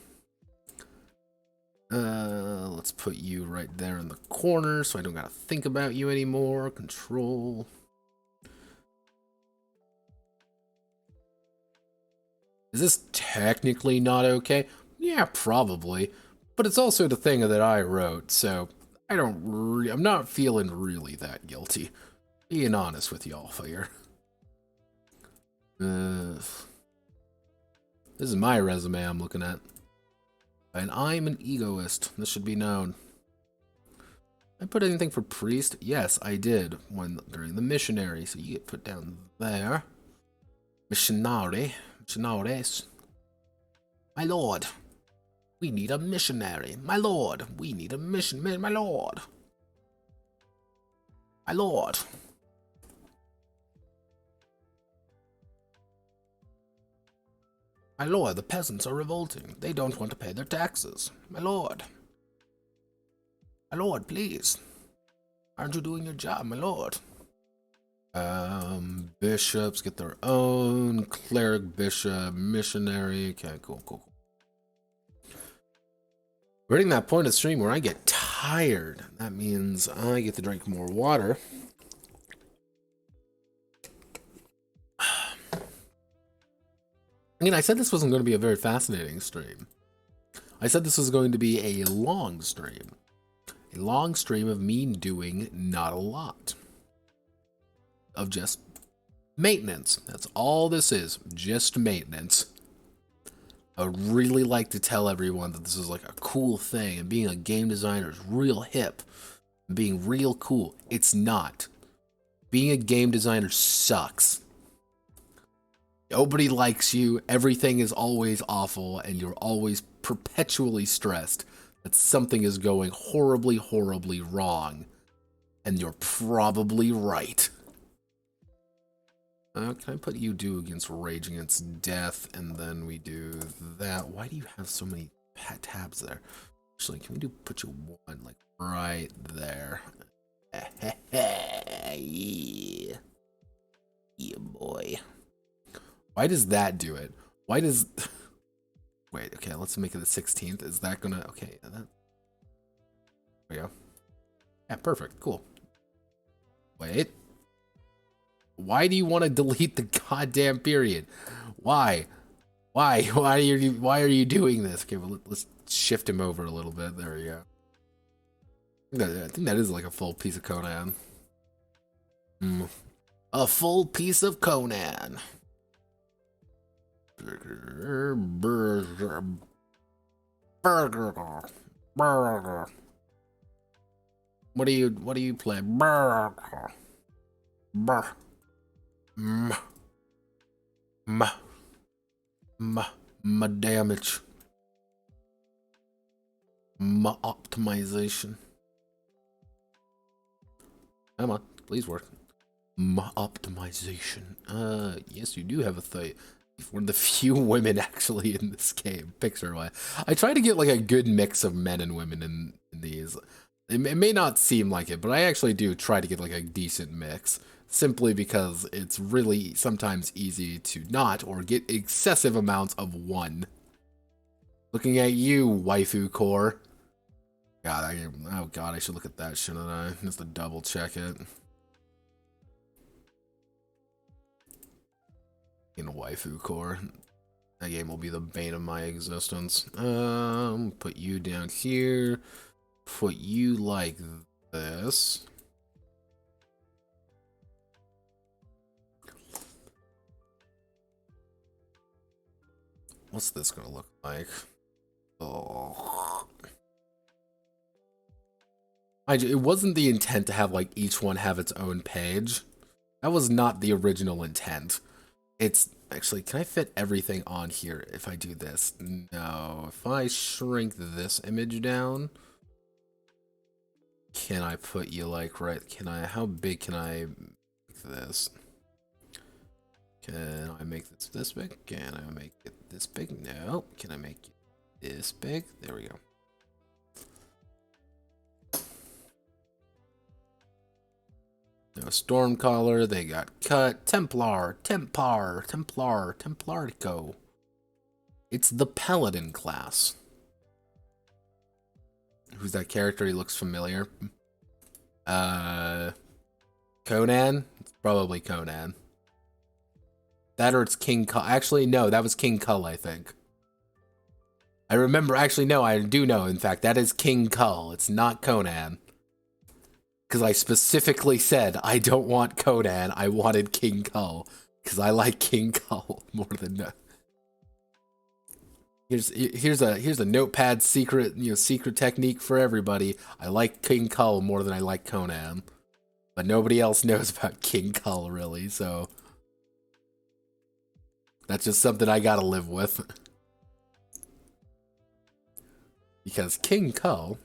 Let's put you right there in the corner so I don't gotta think about you anymore. Control. Is this technically not okay? Yeah, probably. But it's also the thing that I wrote, so I'm not feeling really that guilty. Being honest with y'all here. This is my resume I'm looking at. And I'm an egoist. This should be known. I put anything for priest? Yes, I did. During the missionary, so you get put down there. Missionary. Missionaries. My lord. We need a missionary. My lord. We need a mission. My lord. My lord. My lord, the peasants are revolting. They don't want to pay their taxes. My lord. My lord, please. Aren't you doing your job, my lord? Bishops get their own. Cleric, bishop, missionary. Okay, cool. We're hitting that point of stream where I get tired. That means I get to drink more water. I mean, I said this wasn't going to be a very fascinating stream. I said this was going to be a long stream. A long stream of me doing not a lot. Of just maintenance. That's all this is. Just maintenance. I would really like to tell everyone that this is like a cool thing, and being a game designer is real hip, and being real cool. It's not. Being a game designer sucks. Nobody likes you, everything is always awful, and you're always perpetually stressed that something is going horribly, horribly wrong, and you're probably right. Can I put you do against Rage Against Death, and then we do that? Why do you have so many tabs there? Actually, can we put you one, like, right there? Yeah. Yeah, boy. Why does that do it? Why does... Wait, okay, let's make it the 16th. Is that gonna... Okay, that... There we go. Yeah, perfect, cool. Wait. Why do you want to delete the goddamn period? Why? Why are you doing this? Okay, well, let's shift him over a little bit. There we go. I think that is like a full piece of Conan. A full piece of Conan. Burger. What do you play? Burger. My damage. My optimization. Come on, please work. My optimization. Yes, you do have a thing. One of the few women actually in this game, picture-wise. I try to get like a good mix of men and women in these. It may not seem like it, but I actually do try to get like a decent mix. Simply because it's really sometimes easy to not or get excessive amounts of one. Looking at you, waifu core. God, oh god, I should look at that, shouldn't I? Just to double check it. In waifu core. That game will be the bane of my existence. Put you down here. Put you like this. What's this gonna look like? Oh. It wasn't the intent to have, like, each one have its own page. That was not the original intent. It's, actually, can I fit everything on here if I do this? No. If I shrink this image down, can I put you, like, right, how big can I make this? Can I make this big? Can I make it this big? No. Can I make it this big? There we go. No, Stormcaller, they got cut. Templar, Templarico. It's the Paladin class. Who's that character? He looks familiar. Conan? It's probably Conan. That or it's King Kull. Actually, no, that was King Kull, I think. I remember, actually, no, I do know, in fact, that is King Kull. It's not Conan. Because I specifically said I don't want Conan, I wanted King Kull. Because I like King Kull more than that. Here's a notepad secret technique for everybody. I like King Kull more than I like Conan. But nobody else knows about King Kull really, so that's just something I gotta live with. Because King Kull,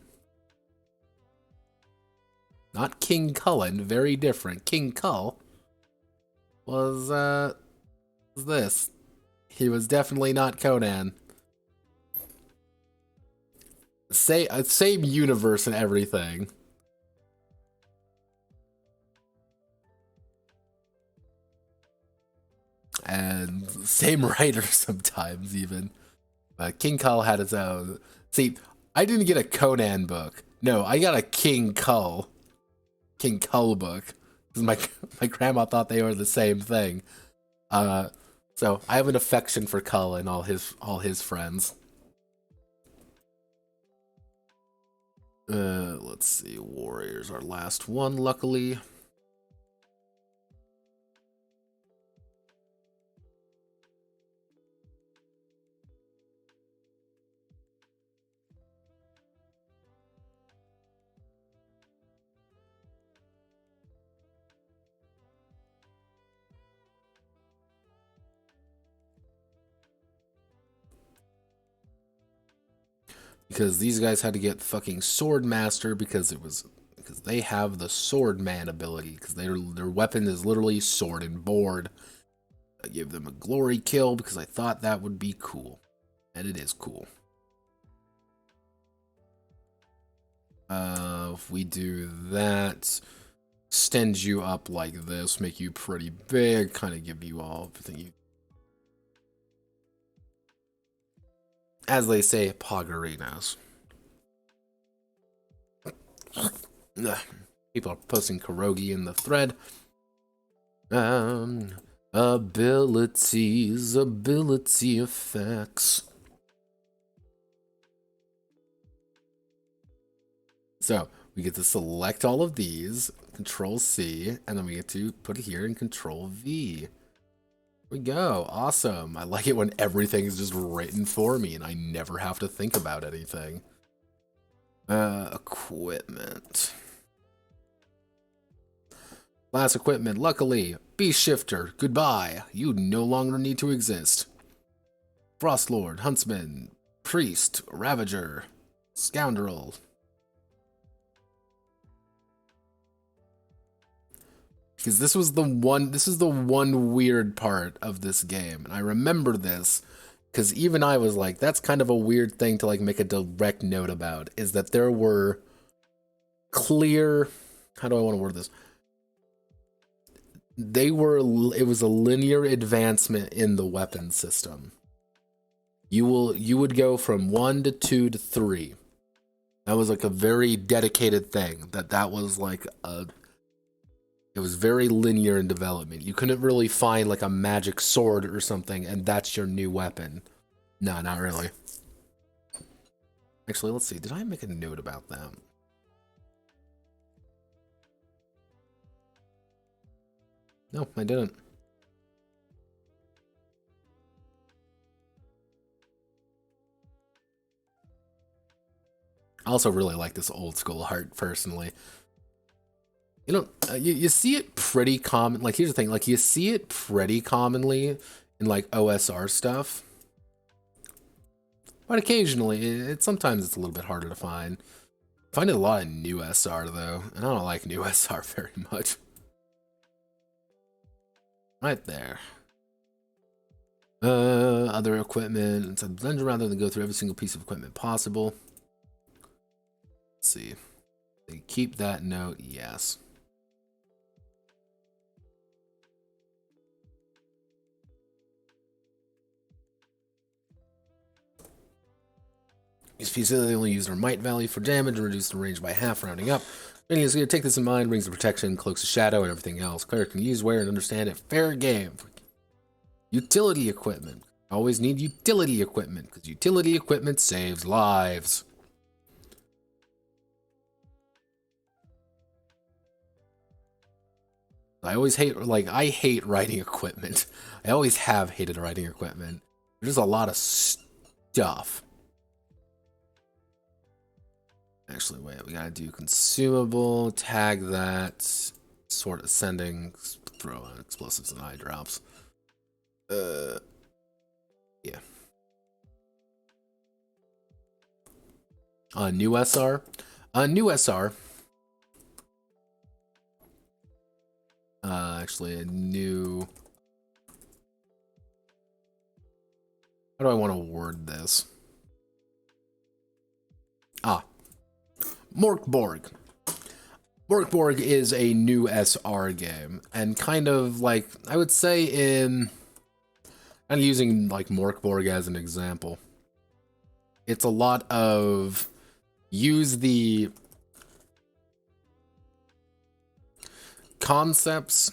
not King Cullen, very different. King Kull was this. He was definitely not Conan. Same universe and everything. And same writer sometimes even. But King Kull had his own. See, I didn't get a Conan book. No, I got a King Kull book. My grandma thought they were the same thing. So I have an affection for Kull and all his friends. Let's see, Warriors, our last one, luckily. Because these guys had to get fucking Sword Master because they have the Sword Man ability, because their weapon is literally sword and board. I gave them a glory kill because I thought that would be cool. And it is cool. If we do that, extend you up like this, make you pretty big, kind of give you all everything you, as they say, poggerinos. People are posting Kurogi in the thread. Ability effects. So we get to select all of these, Control C, and then we get to put it here and Control V. There we go. Awesome. I like it when everything is just written for me and I never have to think about anything. Equipment. Last equipment, luckily. Beast Shifter, goodbye. You no longer need to exist. Frostlord, Huntsman, Priest, Ravager, Scoundrel. Because this is the one weird part of this game. And I remember this because even I was like, that's kind of a weird thing to like make a direct note about, is that there were clear, how do I want to word this? It was a linear advancement in the weapon system. You would go from 1 to 2 to 3. That was like a very dedicated thing. That was like it was very linear in development. You couldn't really find like a magic sword or something and that's your new weapon. No, not really. Actually, let's see. Did I make a note about that? No, I didn't. I also really like this old school art personally. You know, you see it pretty common. Like, here's the thing. Like, you see it pretty commonly in, like, OSR stuff. But occasionally, sometimes it's a little bit harder to find. I find it a lot of new SR, though. And I don't like new SR very much. Right there. Other equipment. It's a blender rather than go through every single piece of equipment possible. Let's see. They keep that note, yes. These pieces they only use their might value for damage and reduce the range by half, rounding up. And he's going to take this in mind, brings the protection, cloaks the shadow, and everything else. Cleric can use, wear, and understand it. Fair game. Utility equipment. Always need utility equipment, because utility equipment saves lives. I always hate, like, I hate writing equipment. I always have hated writing equipment. There's a lot of stuff. Actually, wait, we gotta do consumable, tag that, sort ascending, throw in explosives and eye drops. Yeah. New SR. New SR. Actually, a new... How do I want to word this? Morkborg. Morkborg is a new SR game, and kind of like, I would say I'm using like Morkborg as an example. It's a lot of use the concepts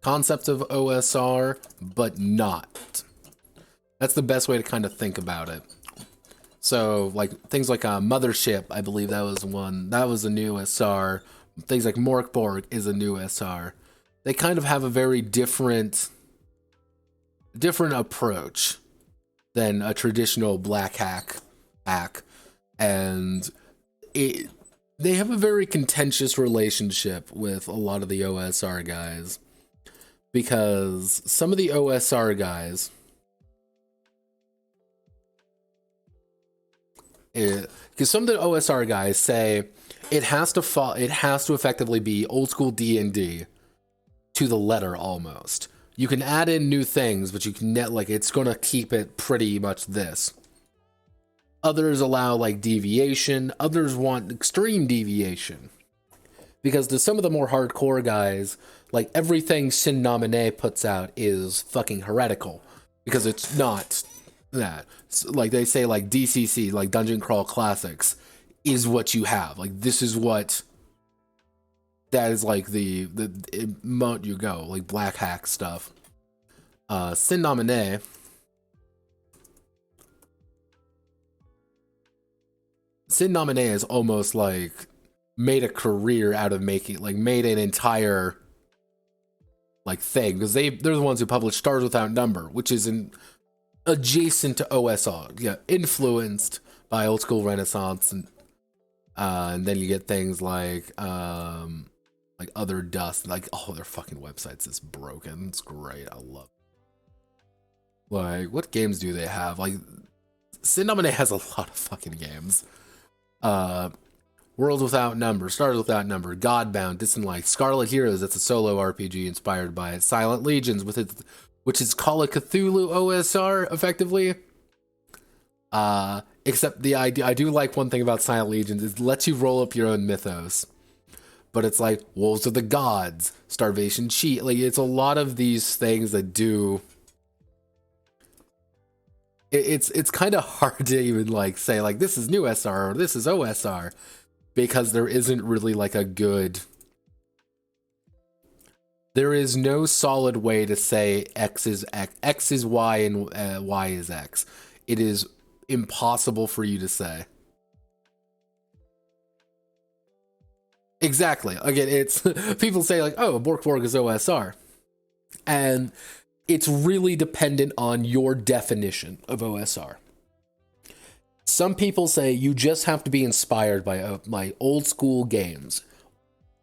of OSR, but not. That's the best way to kind of think about it. So, like, things like Mothership, I believe that was one. That was a new SR. Things like Morkborg is a new SR. They kind of have a very different approach than a traditional black hack. And they have a very contentious relationship with a lot of the OSR guys. Because some of the OSR guys... Because some of the OSR guys say it has to effectively be old school D&D to the letter almost. You can add in new things, but you can it's gonna keep it pretty much this. Others allow like deviation, others want extreme deviation. Because to some of the more hardcore guys, like everything Sin Nominee puts out is fucking heretical. Because it's not that. So, like they say, like DCC, like Dungeon Crawl Classics, is what you have. Like this is what. That is like the amount you go, like black hack stuff. Sin Nominee. Sin Nominee is almost like made a career out of made an entire like thing, because they're the ones who published Stars Without Number, which is adjacent to OSR, yeah, influenced by old school Renaissance, and then you get things like Other Dust, like their fucking website's is broken. It's great, I love it. Like, what games do they have? Like, Sin Nominee has a lot of fucking games. Worlds Without Number, Stars Without Number, Godbound, Distant Light, Scarlet Heroes, that's a solo RPG inspired by it, Silent Legions, which is Call of Cthulhu OSR, effectively. Except I do like one thing about Silent Legions, is it lets you roll up your own mythos. But it's like Wolves of the Gods, Starvation Cheat, like it's a lot of these things that do... It's kind of hard to even like say like this is new SR or this is OSR, because there isn't really like a good... There is no solid way to say X is Y and Y is X. It is impossible for you to say. Exactly. Again, it's people say like, oh, Morkborg is OSR. And it's really dependent on your definition of OSR. Some people say you just have to be inspired by old school games.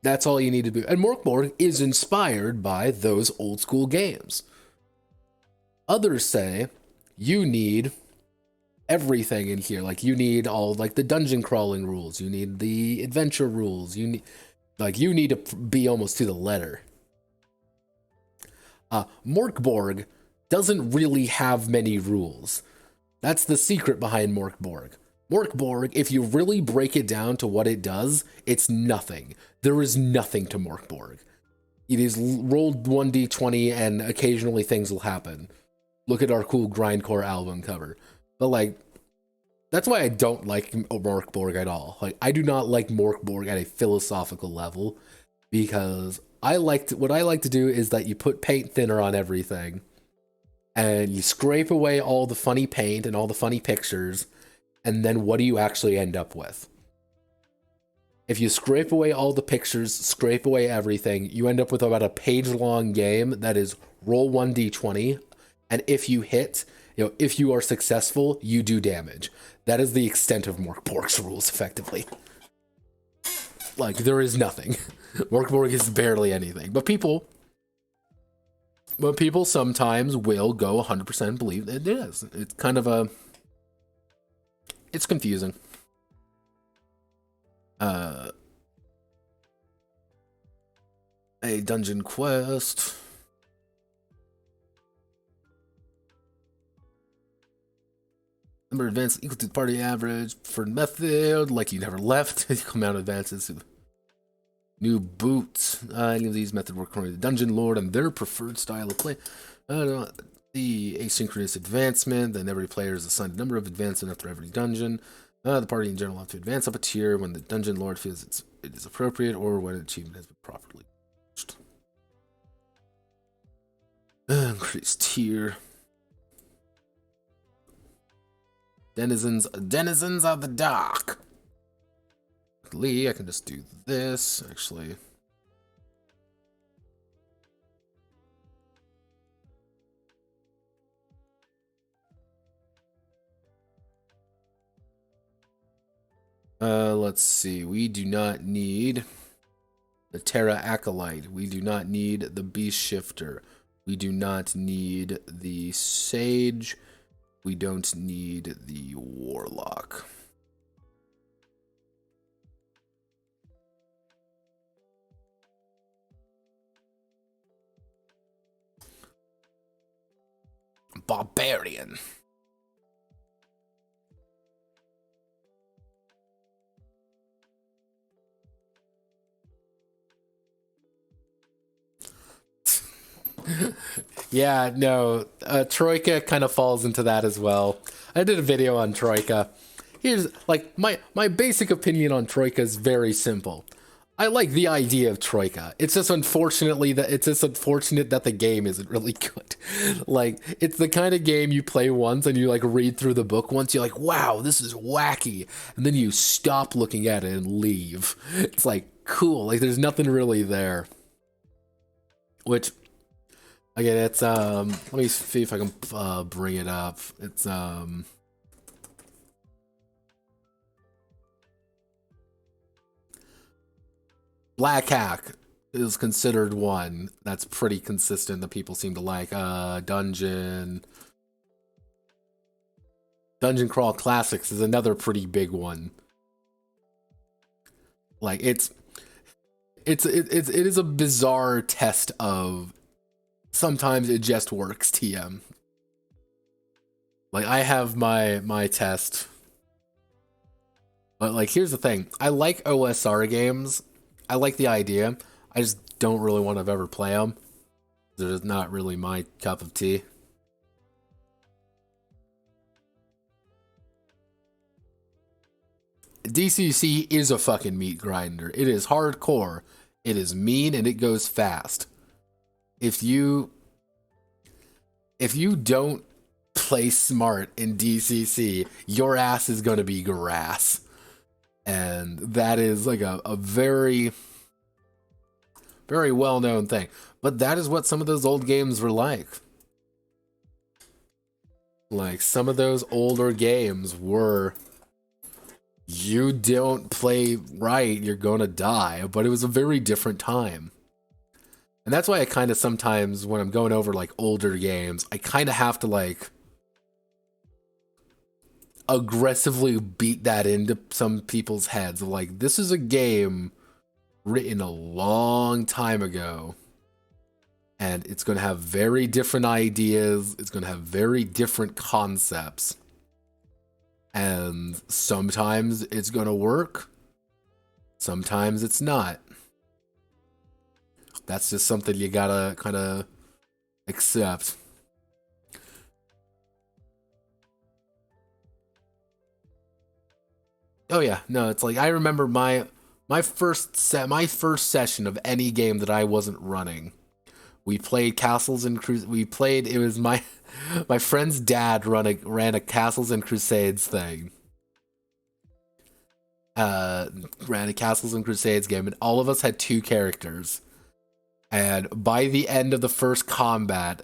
That's all you need to do. And Morkborg is inspired by those old school games. Others say you need everything in here. Like, you need all, like, the dungeon crawling rules. You need the adventure rules. You need to be almost to the letter. Morkborg doesn't really have many rules. That's the secret behind Morkborg. Morkborg, if you really break it down to what it does, it's nothing. There is nothing to Morkborg. It is rolled 1d20 and occasionally things will happen. Look at our cool grindcore album cover. But, like, that's why I don't like Morkborg at all. Like, I do not like Morkborg at a philosophical level, because what I like to do is that you put paint thinner on everything, and you scrape away all the funny paint and all the funny pictures, and then what do you actually end up with? If you scrape away all the pictures, scrape away everything, you end up with about a page-long game that is roll 1d20, and if you hit, if you are successful, you do damage. That is the extent of Morkborg's rules, effectively. Like, there is nothing. Morkborg is barely anything. But people sometimes will go 100% believe it is. It's kind of it's confusing. A dungeon quest. Number of advances equal to the party average for method, like you never left. Equal amount of advances. New boots. Any of these methods work according to the dungeon lord and their preferred style of play. The asynchronous advancement. Then every player is assigned a number of advances after every dungeon. The party in general have to advance up a tier when the dungeon lord feels it is appropriate, or when an achievement has been properly reached. Increased tier. Denizens of the dark. Lee, I can just do this, actually. Let's see. We do not need the Terra Acolyte. We do not need the Beast Shifter. We do not need the Sage. We don't need the Warlock. Barbarian. Yeah, no, Troika kind of falls into that as well. I did a video on Troika. Here's, like, my basic opinion on Troika is very simple. I like the idea of Troika. It's just unfortunate that the game isn't really good. Like, it's the kind of game you play once and you, like, read through the book once, you're like, wow, this is wacky. And then you stop looking at it and leave. It's like, cool, like, there's nothing really there. Which, again, it's, let me see if I can bring it up. It's, Black Hack is considered one that's pretty consistent that people seem to like. Dungeon Crawl Classics is another pretty big one. Like, it is a bizarre test of sometimes it just works TM. Like, I have my test. But, like, here's the thing. I like OSR games. I like the idea. I just don't really want to ever play them. They're just not really my cup of tea. DCC is a fucking meat grinder. It is hardcore. It is mean and it goes fast. If you don't play smart in DCC, your ass is going to be grass. And that is like a very, very well-known thing. But that is what some of those old games were like. Like, some of those older games were you don't play right, you're gonna die. But it was a very different time. And that's why I kind of sometimes, when I'm going over like older games, I kind of have to like aggressively beat that into some people's heads of like, this is a game written a long time ago, and it's going to have very different ideas, it's going to have very different concepts, and sometimes it's going to work, sometimes it's not. That's just something you gotta kind of accept. Oh yeah, no, it's like I remember my first session of any game that I wasn't running. We played Castles and we played, it was my my friend's dad ran a Castles and Crusades thing. Ran a Castles and Crusades game, and all of us had two characters. And by the end of the first combat,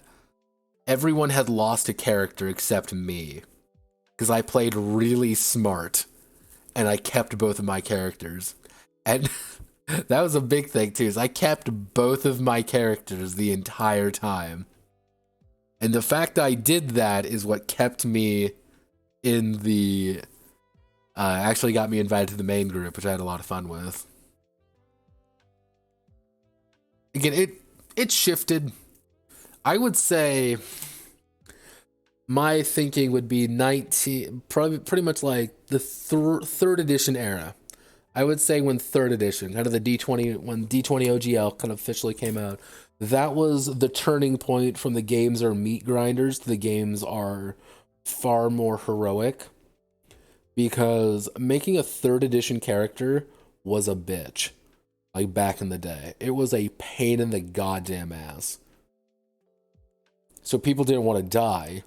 everyone had lost a character except me. Because I played really smart. And I kept both of my characters. And that was a big thing too, is I kept both of my characters the entire time. And the fact I did that is what kept me in the... actually got me invited to the main group, which I had a lot of fun with. Again, it shifted. I would say my thinking would be 19, probably pretty much like the third edition era. I would say when third edition, kind of the D20, when D20 OGL kind of officially came out, that was the turning point from the games are meat grinders to the games are far more heroic. Because making a third edition character was a bitch. Like back in the day. It was a pain in the goddamn ass. So people didn't want to die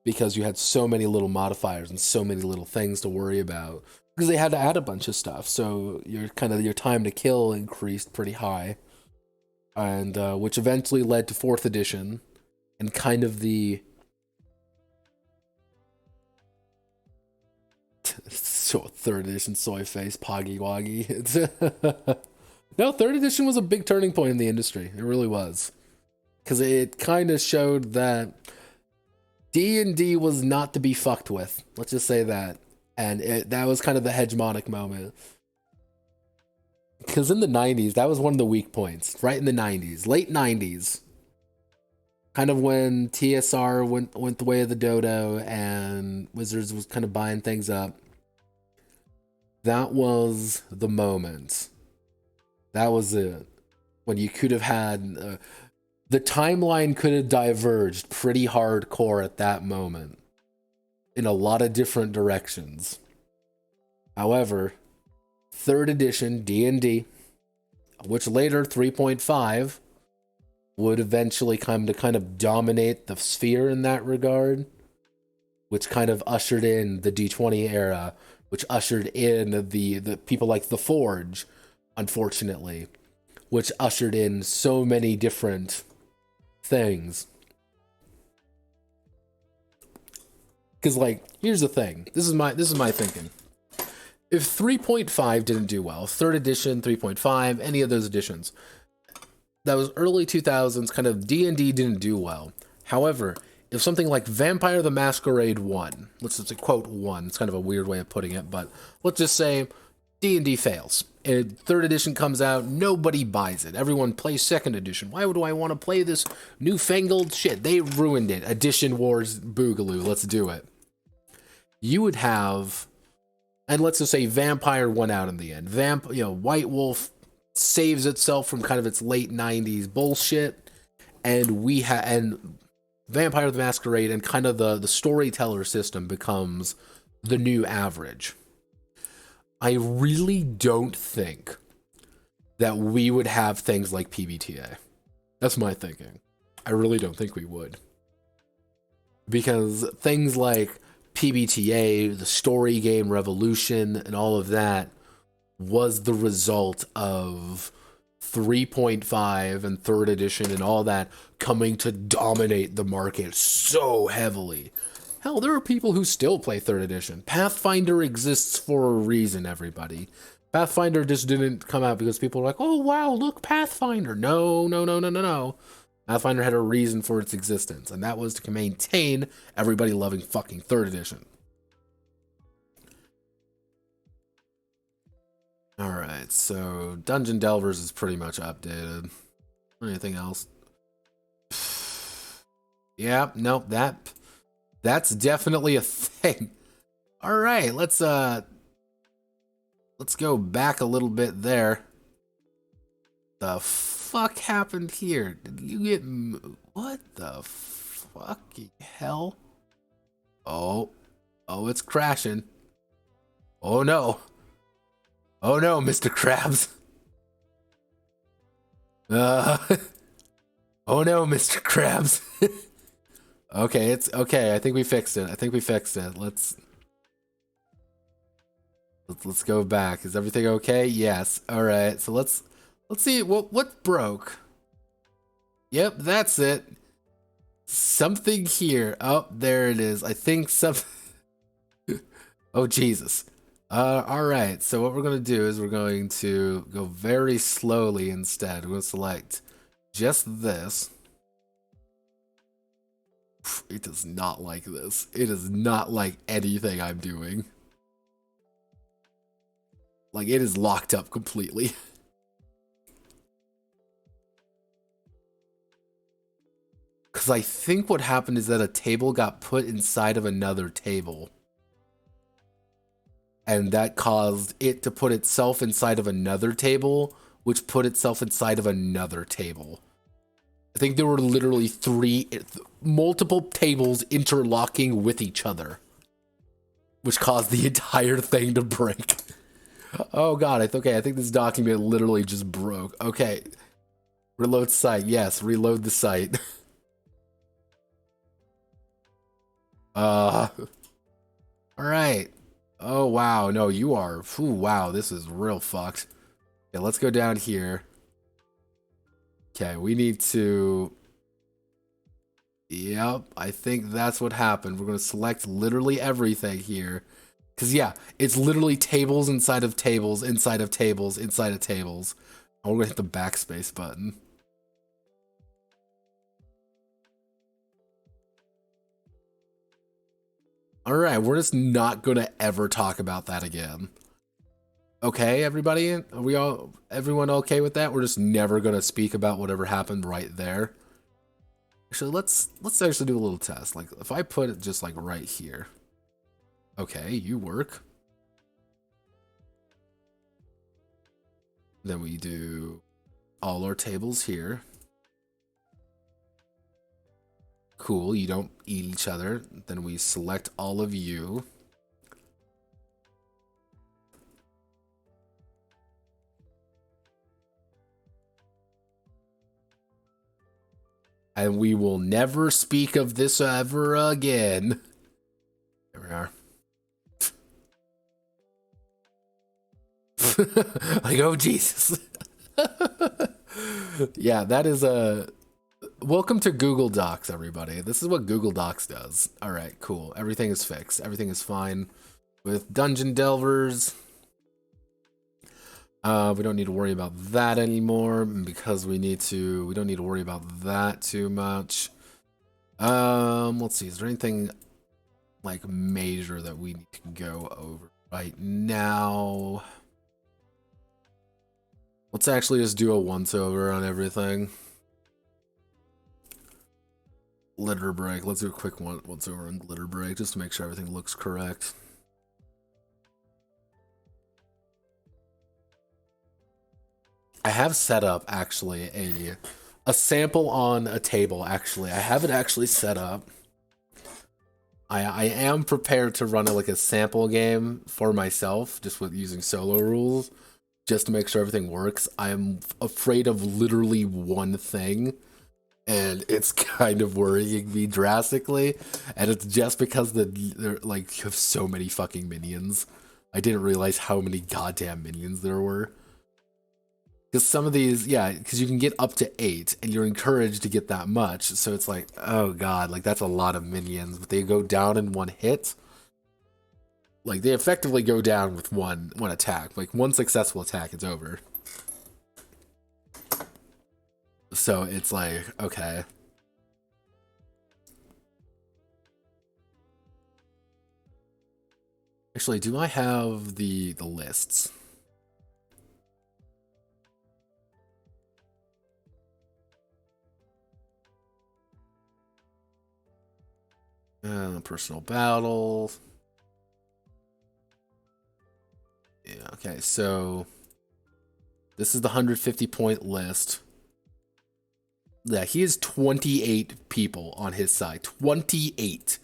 because you had so many little modifiers and so many little things to worry about. Because they had to add a bunch of stuff. So your time to kill increased pretty high. And which eventually led to 4th edition and kind of the so 3rd edition soy face poggy woggy. No, 3rd edition was a big turning point in the industry. It really was. Because it kind of showed that D&D was not to be fucked with. Let's just say that. And that was kind of the hegemonic moment. Because in the 90s, that was one of the weak points. Right in the 90s. Late 90s. Kind of when TSR went the way of the dodo and Wizards was kind of buying things up. That was the moment. That was it. When you could have had... the timeline could have diverged pretty hardcore at that moment. In a lot of different directions. However, 3rd edition D&D, which later 3.5, would eventually come to kind of dominate the sphere in that regard. Which kind of ushered in the D20 era. Which ushered in the people like The Forge, unfortunately, which ushered in so many different things. Because, like, here's the thing. This is my thinking. If 3.5 didn't do well, 3rd edition, 3.5, any of those editions, that was early 2000s, kind of D&D didn't do well. However, if something like Vampire the Masquerade 1, let's just quote 1, it's kind of a weird way of putting it, but let's just say D&D fails. And 3rd edition comes out, nobody buys it. Everyone plays 2nd edition. Why would I want to play this newfangled shit? They ruined it. Edition Wars Boogaloo, let's do it. You would have, and let's just say Vampire won out in the end. White Wolf saves itself from kind of its late 90s bullshit, and Vampire the Masquerade and kind of the storyteller system becomes the new average. I really don't think that we would have things like PBTA. That's my thinking. I really don't think we would. Because things like PBTA, the story game revolution, and all of that was the result of 3.5 and 3rd edition and all that coming to dominate the market so heavily. Hell, there are people who still play 3rd edition. Pathfinder exists for a reason, everybody. Pathfinder just didn't come out because people were like, oh, wow, look, Pathfinder. No, no, no, no, no, no. Pathfinder had a reason for its existence, and that was to maintain everybody loving fucking 3rd edition. Alright, so Dungeon Delvers is pretty much updated. Anything else? Yeah, nope, that's definitely a thing. Alright, let's go back a little bit there. The fuck happened here? Did you get... What the fucking hell? Oh, it's crashing. Oh no. Oh no, Mr. Krabs. Oh no, Mr. Krabs. Okay, it's okay. I think we fixed it. Let's go back. Is everything okay? Yes. All right. So let's see what broke. Yep, that's it. Something here. Oh, there it is. I think some. Oh Jesus. All right. So what we're gonna do is we're going to go very slowly instead. We're gonna select just this. It does not like this. It is not like anything I'm doing. Like, it is locked up completely. Because I think what happened is that a table got put inside of another table. And that caused it to put itself inside of another table, which put itself inside of another table. I think there were literally multiple tables interlocking with each other, which caused the entire thing to break. Oh god, I think this document literally just broke. Okay. Reload site. Yes, reload the site. Alright. Oh wow, no, you are. Ooh, wow, this is real fucked. Okay, let's go down here. Okay, we need to... Yep, I think that's what happened. We're going to select literally everything here. Because, yeah, it's literally tables inside of tables, inside of tables, inside of tables. Oh, we're going to hit the backspace button. Alright, we're just not going to ever talk about that again. Okay, everybody? Are everyone okay with that? We're just never going to speak about whatever happened right there. Actually, let's actually do a little test. Like, if I put it just like right here. Okay, you work. Then we do all our tables here. Cool, you don't eat each other. Then we select all of you. And we will never speak of this ever again. There we are. Like, oh Jesus. Yeah, that is a... Welcome to Google Docs, everybody. This is what Google Docs does. Alright, cool. Everything is fixed. Everything is fine. With Dungeon Delvers... we don't need to worry about that anymore because we don't need to worry about that too much. Let's see, is there anything like major that we need to go over right now? Let's actually just do a once over on everything. Glitter break. Let's do a quick once over on glitter break just to make sure everything looks correct. I have set up actually a sample on a table. Actually, I have it actually set up. I am prepared to run like a sample game for myself, just with using solo rules, just to make sure everything works. I am afraid of literally one thing, and it's kind of worrying me drastically. And it's just because they're like have so many fucking minions. I didn't realize how many goddamn minions there were. Because some of these, yeah, because you can get up to 8, and you're encouraged to get that much. So it's like, oh god, like that's a lot of minions. But they go down in one hit. Like they effectively go down with one attack. Like one successful attack, it's over. So it's like, okay. Actually, do I have the lists? Personal battles. Yeah, okay, so this is the 150 point list. Yeah, he has 28 people on his side. 28.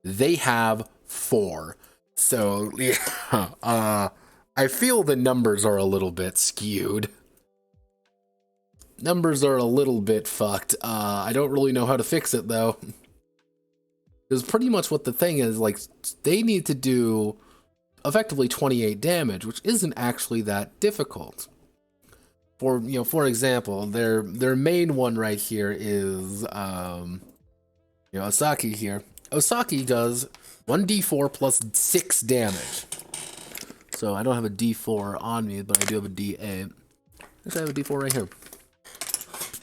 They have 4. So, yeah, I feel the numbers are a little bit skewed. Numbers are a little bit fucked. I don't really know how to fix it, though. Because pretty much what the thing is, like, they need to do effectively 28 damage, which isn't actually that difficult. For example, their main one right here is Osaki here. Osaki does 1d4 plus 6 damage. So I don't have a d4 on me, but I do have a d8. I have a d4 right here.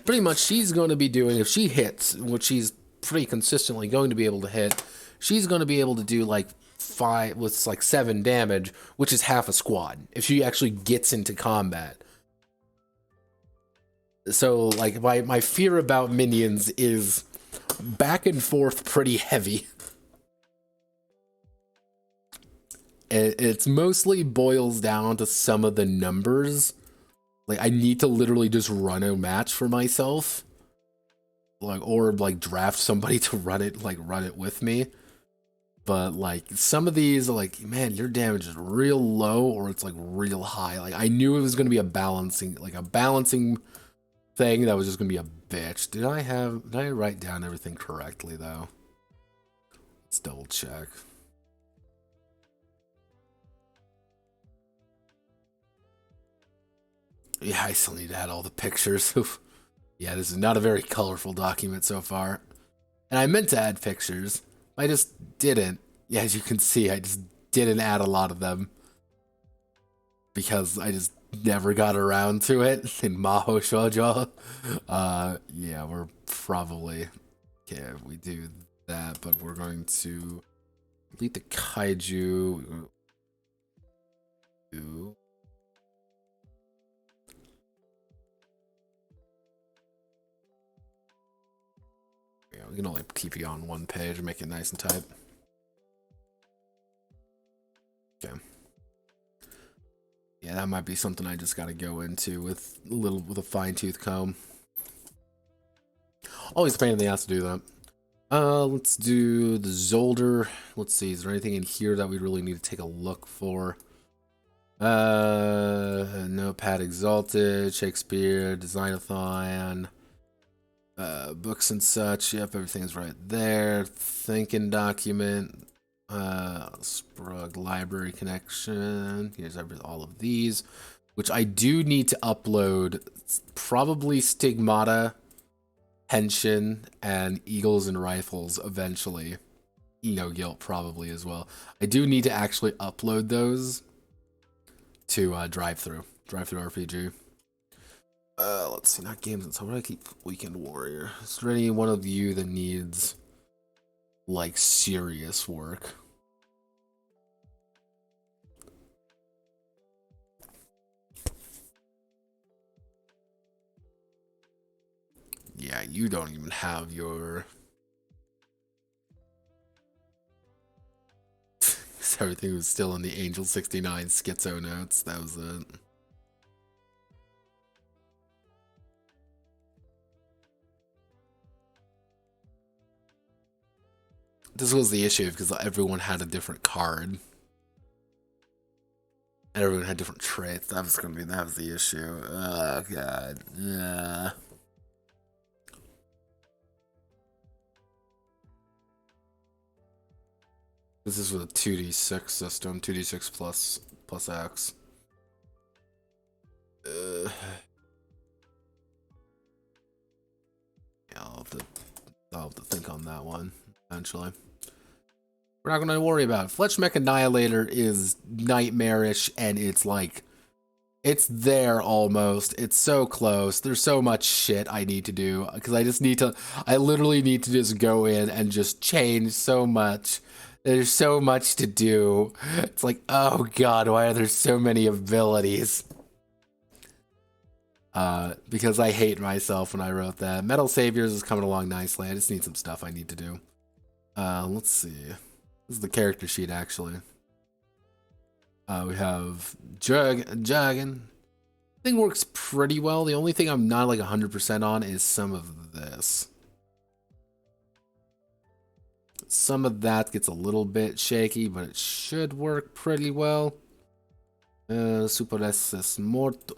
Pretty much she's going to be doing, if she hits, which she's pretty consistently going to be able to hit, she's going to be able to do like 7 damage, which is half a squad, if she actually gets into combat. So, like, my fear about minions is back and forth pretty heavy. It's mostly boils down to some of the numbers. Like, I need to literally just run a match for myself. Like, or, like, draft somebody to run it with me. But, like, some of these are like, man, your damage is real low or it's, like, real high. Like, I knew it was going to be a balancing thing that was just gonna be a bitch. Did I write down everything correctly though? Let's double check. Yeah, I still need to add all the pictures. Yeah, this is not a very colorful document so far. And I meant to add pictures. I just didn't. Yeah, as you can see, I just didn't add a lot of them. Because I just never got around to it in Maho Shoujo. Yeah, we're probably... Okay, we do that, but we're going to delete the kaiju. Yeah, we can only keep you on one page and make it nice and tight. Okay. Yeah, that might be something I just gotta go into with a fine-tooth comb. Always a pain in the ass to do that. Let's do the Zolder. Let's see, is there anything in here that we really need to take a look for? Notepad Exalted, Shakespeare, Designathon, books and such. Yep, everything's right there. Thinking document. Sprug library connection. Here's all of these, which I do need to upload. Probably Stigmata, Henshin, and Eagles and Rifles eventually. Guilt probably as well. I do need to actually upload those to Drive Through RPG. Let's see, not games. So what do I keep? Weekend Warrior. Is there any one of you that needs like serious work? Yeah, you don't even have your... Everything was still in the Angel 69 schizo notes. That was it. This was the issue because everyone had a different card. And everyone had different traits. That was the issue. Oh god. Yeah. This is with a 2d6 system, 2d6 plus X. I'll have to think on that one eventually. We're not going to worry about it. Flesh Mech Annihilator is nightmarish, and it's like, it's there almost. It's so close. There's so much shit I need to do, because I literally need to just go in and just change so much. There's so much to do. It's like, oh god, why are there so many abilities? Because I hate myself when I wrote that. Metal Saviors is coming along nicely. I just need some stuff I need to do. Let's see. This is the character sheet, actually. We have Jagan. Thing works pretty well. The only thing I'm not like 100% on is some of this. Some of that gets a little bit shaky, but it should work pretty well. Super SS Mortus.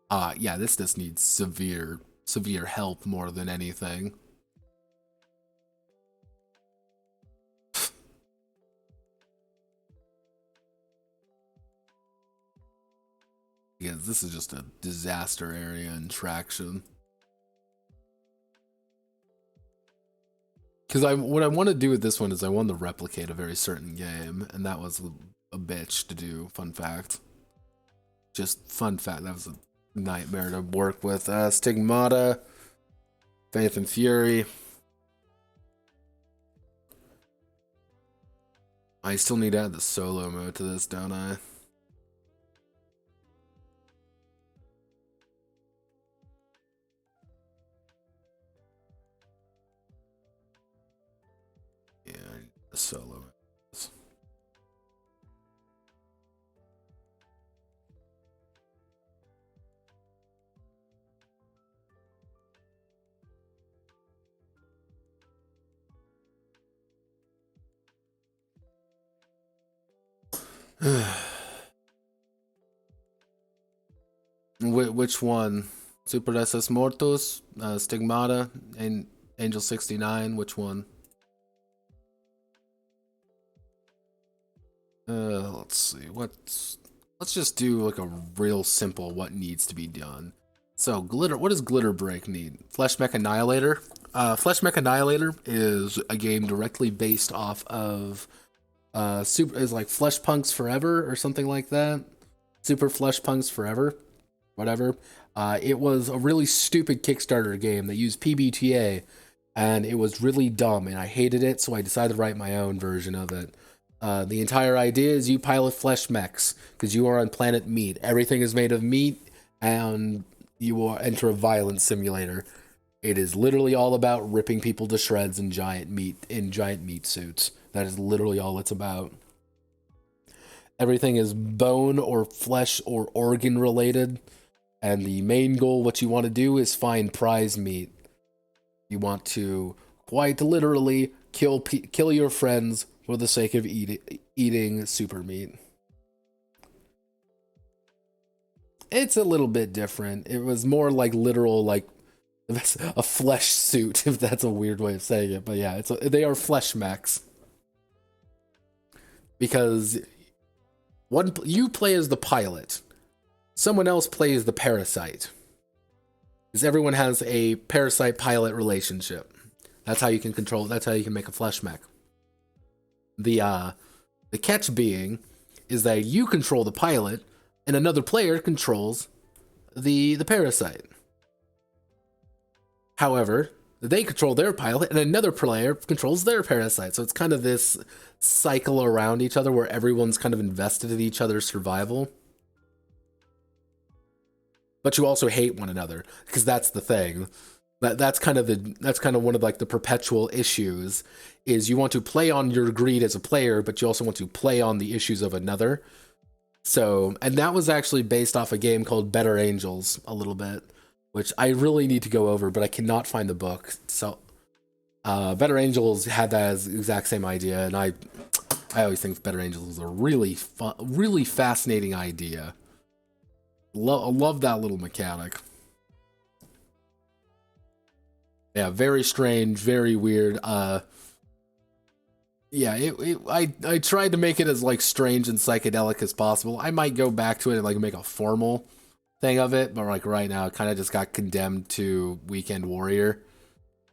Yeah, this just needs severe help more than anything. Because this is just a disaster area in traction. Because what I want to do with this one is I want to replicate a very certain game, and that was a bitch to do. Fun fact. Just fun fact. That was a nightmare to work with. Stigmata, Faith and Fury. I still need to add the solo mode to this, don't I? Yeah, I need the solo mode. Which one? Super SS Mortus, Stigmata, and Angel 69. Which one? Let's see. Let's just do like a real simple what needs to be done. So glitter. What does Glitter Break need? Flesh Mech Annihilator. Flesh Mech Annihilator is a game directly based off of is like Flesh Punks Forever or something like that. Super Flesh Punks Forever, whatever. It was a really stupid Kickstarter game that used PBTA, and it was really dumb, and I hated it, so I decided to write my own version of it. The entire idea is you pilot flesh mechs, because you are on planet meat. Everything is made of meat, and you will enter a violence simulator. It is literally all about ripping people to shreds in giant meat suits. That is literally all it's about. Everything is bone or flesh or organ related. And the main goal, what you want to do is find prize meat. You want to quite literally kill your friends for the sake of eating super meat. It's a little bit different. It was more like literal, like a flesh suit, if that's a weird way of saying it. But yeah, they are flesh mechs. Because you play as the pilot. Someone else plays the parasite. Because everyone has a parasite-pilot relationship. That's how you can control, that's how you can make a flesh mech. The catch being is that you control the pilot, and another player controls the parasite. However, they control their pilot, and another player controls their parasite. So it's kind of this cycle around each other where everyone's kind of invested in each other's survival. But you also hate one another, because that's the thing. That's kind of one of like the perpetual issues, is you want to play on your greed as a player, but you also want to play on the issues of another. So, and that was actually based off a game called Better Angels a little bit, which I really need to go over, but I cannot find the book. So, Better Angels had that as exact same idea, and I always think Better Angels is a really fun, really fascinating idea. Love that little mechanic. Yeah, very strange, very weird. Yeah, I tried to make it as like strange and psychedelic as possible. I might go back to it and like make a formal thing of it, but like right now, it kind of just got condemned to Weekend Warrior,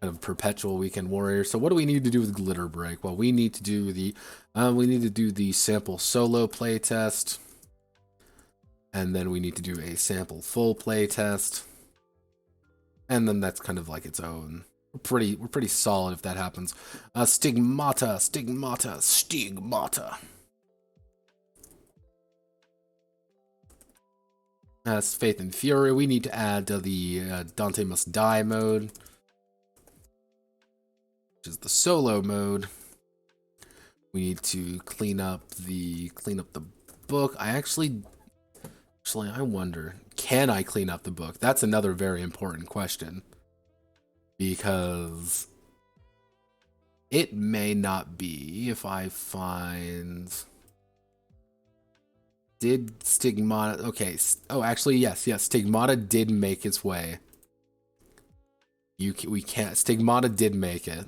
kind of perpetual Weekend Warrior. So what do we need to do with Glitter Break? Well, we need to do the sample solo playtest, and then we need to do a sample full playtest, and then that's kind of like its own. We're pretty solid if that happens. Stigmata. Faith and Fury. We need to add the Dante Must Die mode, which is the solo mode. We need to clean up the book. I wonder, can I clean up the book? That's another very important question, because it may not be if I find. Did Stigmata... Okay. Oh, actually, yes. Stigmata did make its way. We can't... Stigmata did make it.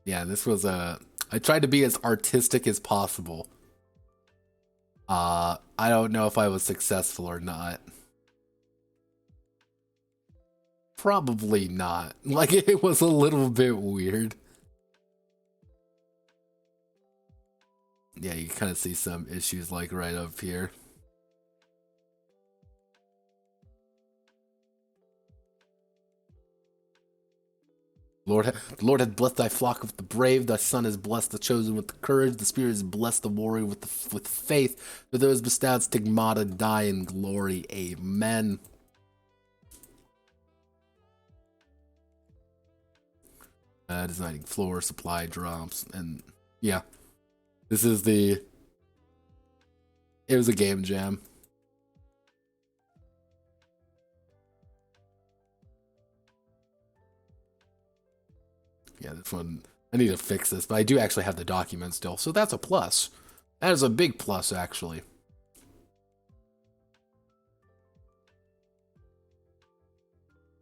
Yeah, this was a... I tried to be as artistic as possible. I don't know if I was successful or not. Probably not. Like, it was a little bit weird. Yeah, you kind of see some issues like right up here. The Lord hath blessed thy flock with the brave, thy son has blessed the chosen with the courage, the Spirit has blessed the warrior with faith. For those bestowed stigmata die in glory. Amen. Designing floor supply drops, and yeah, this is it was a game jam. Yeah, this one, I need to fix this, but I do actually have the document still, so that's a plus. That is a big plus, actually.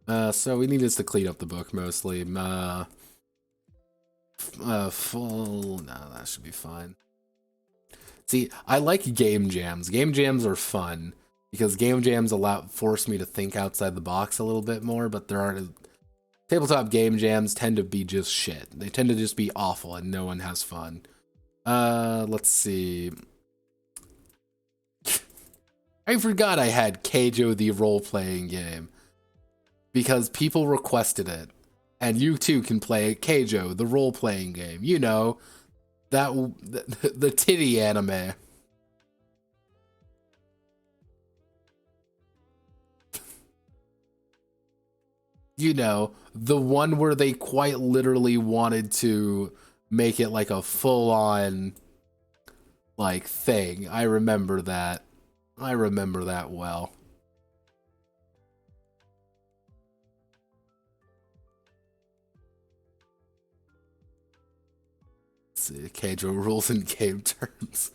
So we need this to clean up the book mostly. Full. No, that should be fine. See, I like game jams. Game jams are fun because game jams force me to think outside the box a little bit more. But there are tabletop game jams tend to be just shit. They tend to just be awful, and no one has fun. Let's see. I forgot I had Keijo the role-playing game because people requested it. And you too can play Keijo, the role-playing game. You know, the titty anime. You know, the one where they quite literally wanted to make it like a full-on, like, thing. I remember that. I remember that well. Keijo rules in game terms.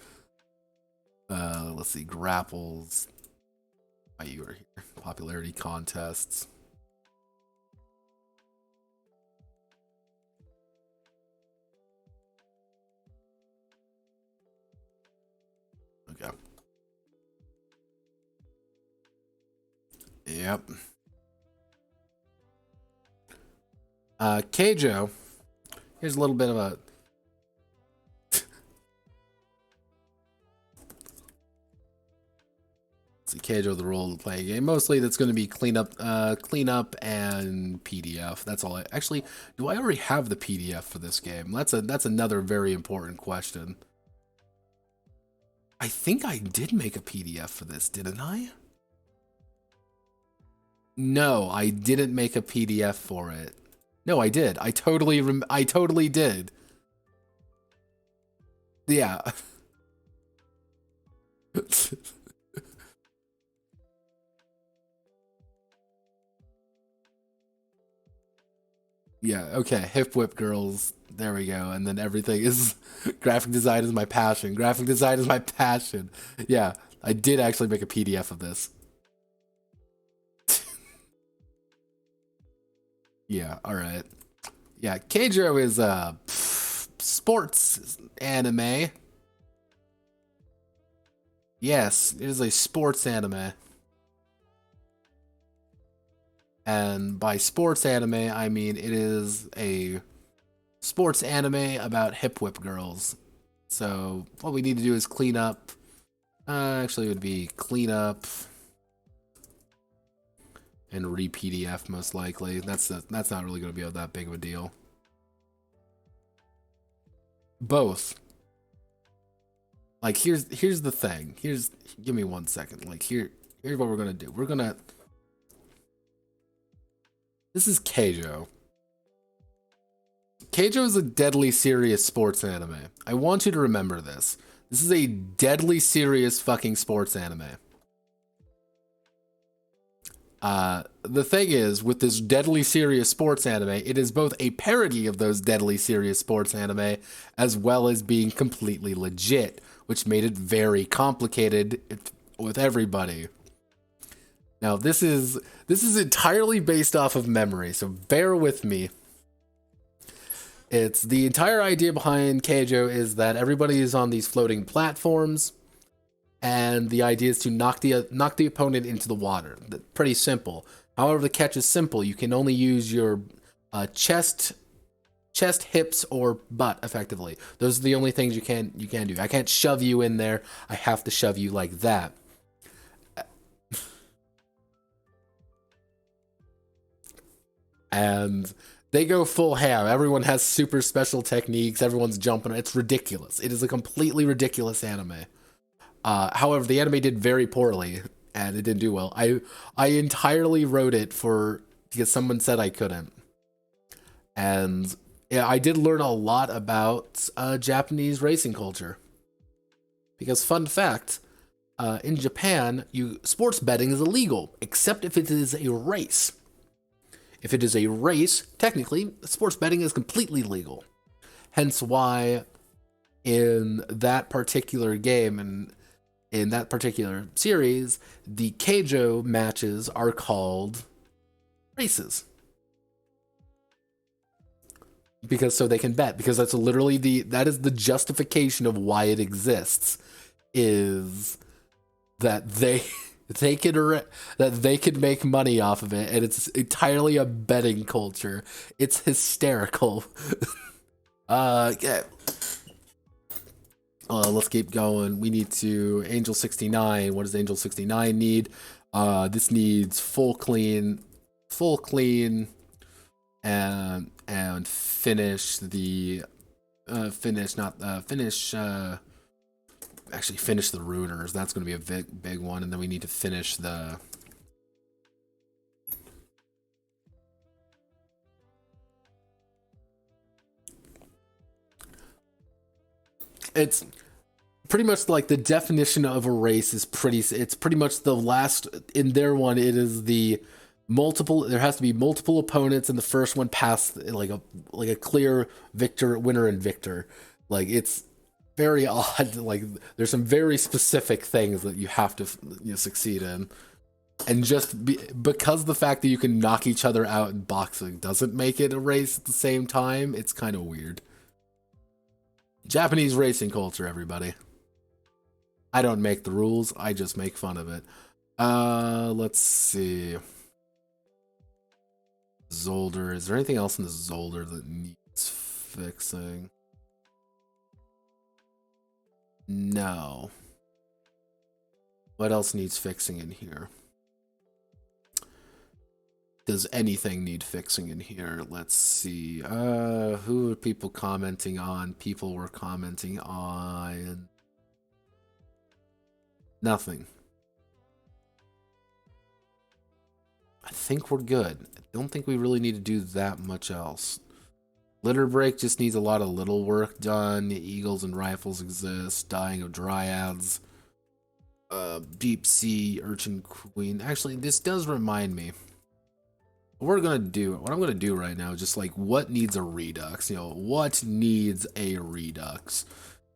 Let's see, grapples. Why you are here? Popularity contests. Okay. Yep. Keijo. Here's a little bit of a Keijo the role-playing game. Mostly that's going to be cleanup and PDF. That's all. Actually, do I already have the PDF for this game? That's another very important question. I think I did make a PDF for this, didn't I? No, I didn't make a PDF for it. No, I did. I totally did. Yeah. Yeah, okay, hip whip girls. There we go. And then everything is graphic design is my passion. Graphic design is my passion. Yeah, I did actually make a PDF of this. Yeah, all right. Yeah, Keijo is a sports anime. Yes, it is a sports anime. And by sports anime, I mean it is a sports anime about hip whip girls. So what we need to do is clean up. Actually, it would be clean up and re-PDF most likely. That's not really going to be that big of a deal. Both. Like here's the thing. Give me 1 second. Like here's what we're gonna do. This is Keijo. Keijo is a deadly serious sports anime. I want you to remember this. This is a deadly serious fucking sports anime. The thing is, with this deadly serious sports anime, it is both a parody of those deadly serious sports anime, as well as being completely legit, which made it very complicated with everybody. Now, this is entirely based off of memory, so bear with me. It's the entire idea behind Keijo is that everybody is on these floating platforms, and the idea is to knock the opponent into the water. Pretty simple. However, the catch is simple. You can only use your chest, hips, or butt effectively. Those are the only things you can do. I can't shove you in there. I have to shove you like that. And they go full ham. Everyone has super special techniques. Everyone's jumping. It's ridiculous. It is a completely ridiculous anime. However, the anime did very poorly, and it didn't do well. I entirely wrote it because someone said I couldn't. And yeah, I did learn a lot about Japanese racing culture. Because fun fact, in Japan, sports betting is illegal, except if it is a race. If it is a race, technically, sports betting is completely legal. Hence why in that particular game and in that particular series, the Keijo matches are called races. Because so they can bet. Because that's literally that is the justification of why it exists. Is that they could make money off of it, and it's entirely a betting culture. It's hysterical. Yeah. Let's keep going. We need to Angel 69. What does Angel 69 need? This needs full clean, and finish the actually finish the Runers. That's going to be a big one, and then we need to finish the it's pretty much like the definition of a race is it's pretty much the last in their one. It is the there has to be multiple opponents, and the first one passed like a clear winner and victor. Like, it's very odd. Like, there's some very specific things that you have to succeed in, and just because the fact that you can knock each other out in boxing doesn't make it a race at the same time, it's kind of weird. Japanese racing culture, everybody. I don't make the rules, I just make fun of it. Let's see. Zolder. Is there anything else in the Zolder that needs fixing? No. What else needs fixing in here? Does anything need fixing in here? Let's see. Who are people commenting on? People were commenting on nothing. I think we're good. I don't think we really need to do that much else. Litter break just needs a lot of little work done. Eagles and rifles exist. Dying of dryads. Deep sea urchin queen. Actually, this does remind me. What I'm gonna do right now is just like, what needs a redux? What needs a redux?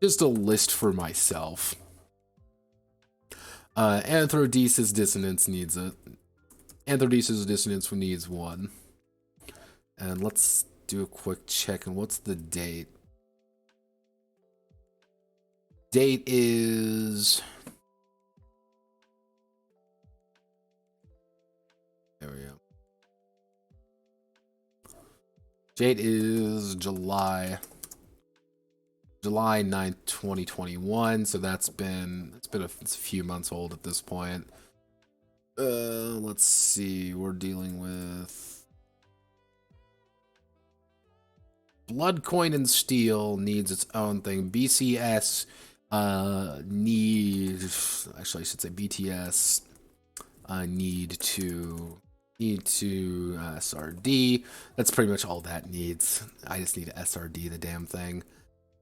Just a list for myself. Anthrodesis dissonance needs it. Anthrodesis dissonance needs one. And let's do a quick check. And what's the date? Date is... There we go. Date is July 9th, 2021. So it's been a few months old at this point. Let's see. We're dealing with Blood, Coin, and Steel needs its own thing. BCS needs, actually I should say BTS need to SRD. That's pretty much all that needs. I just need to SRD the damn thing.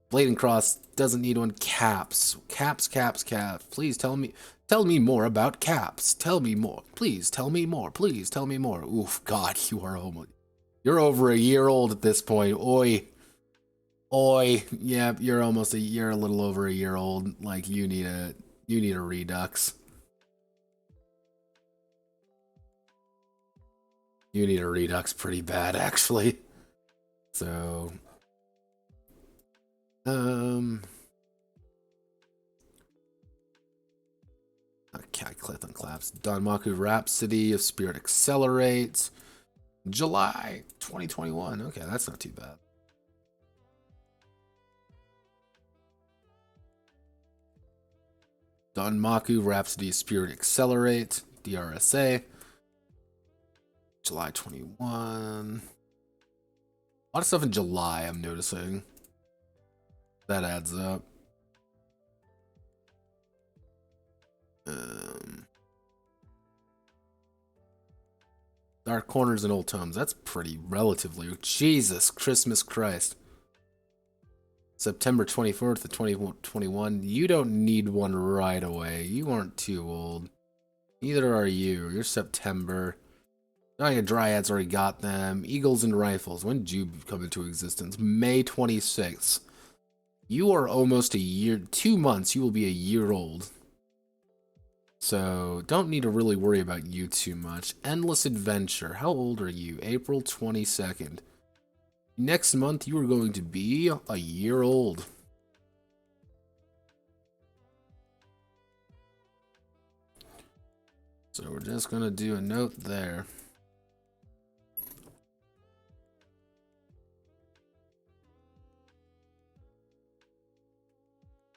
Blade and Cross doesn't need one. Caps. Please tell me more about Caps. Tell me more. Please tell me more. Please tell me more. Oof, God, you're over a year old at this point. Oi. Yeah, you're a little over a year old. Like, you need a Redux. You need a Redux pretty bad, actually. So, okay, I clicked on Claps. Danmaku Rhapsody of Spirit Accelerates. July 2021. Okay, that's not too bad. Danmaku Rhapsody of Spirit Accelerate. DRSA. July 21. A lot of stuff in July, I'm noticing. That adds up. Dark Corners and Old Tomes. That's pretty relatively. Jesus, Christmas Christ. September 24th of 2021. You don't need one right away. You aren't too old. Neither are you. You're September. Dying Dryads already got them. Eagles and Rifles. When did you come into existence? May 26th. You are almost a year, 2 months, you will be a year old. So, don't need to really worry about you too much. Endless Adventure. How old are you? April 22nd. Next month, you are going to be a year old. So, we're just going to do a note there.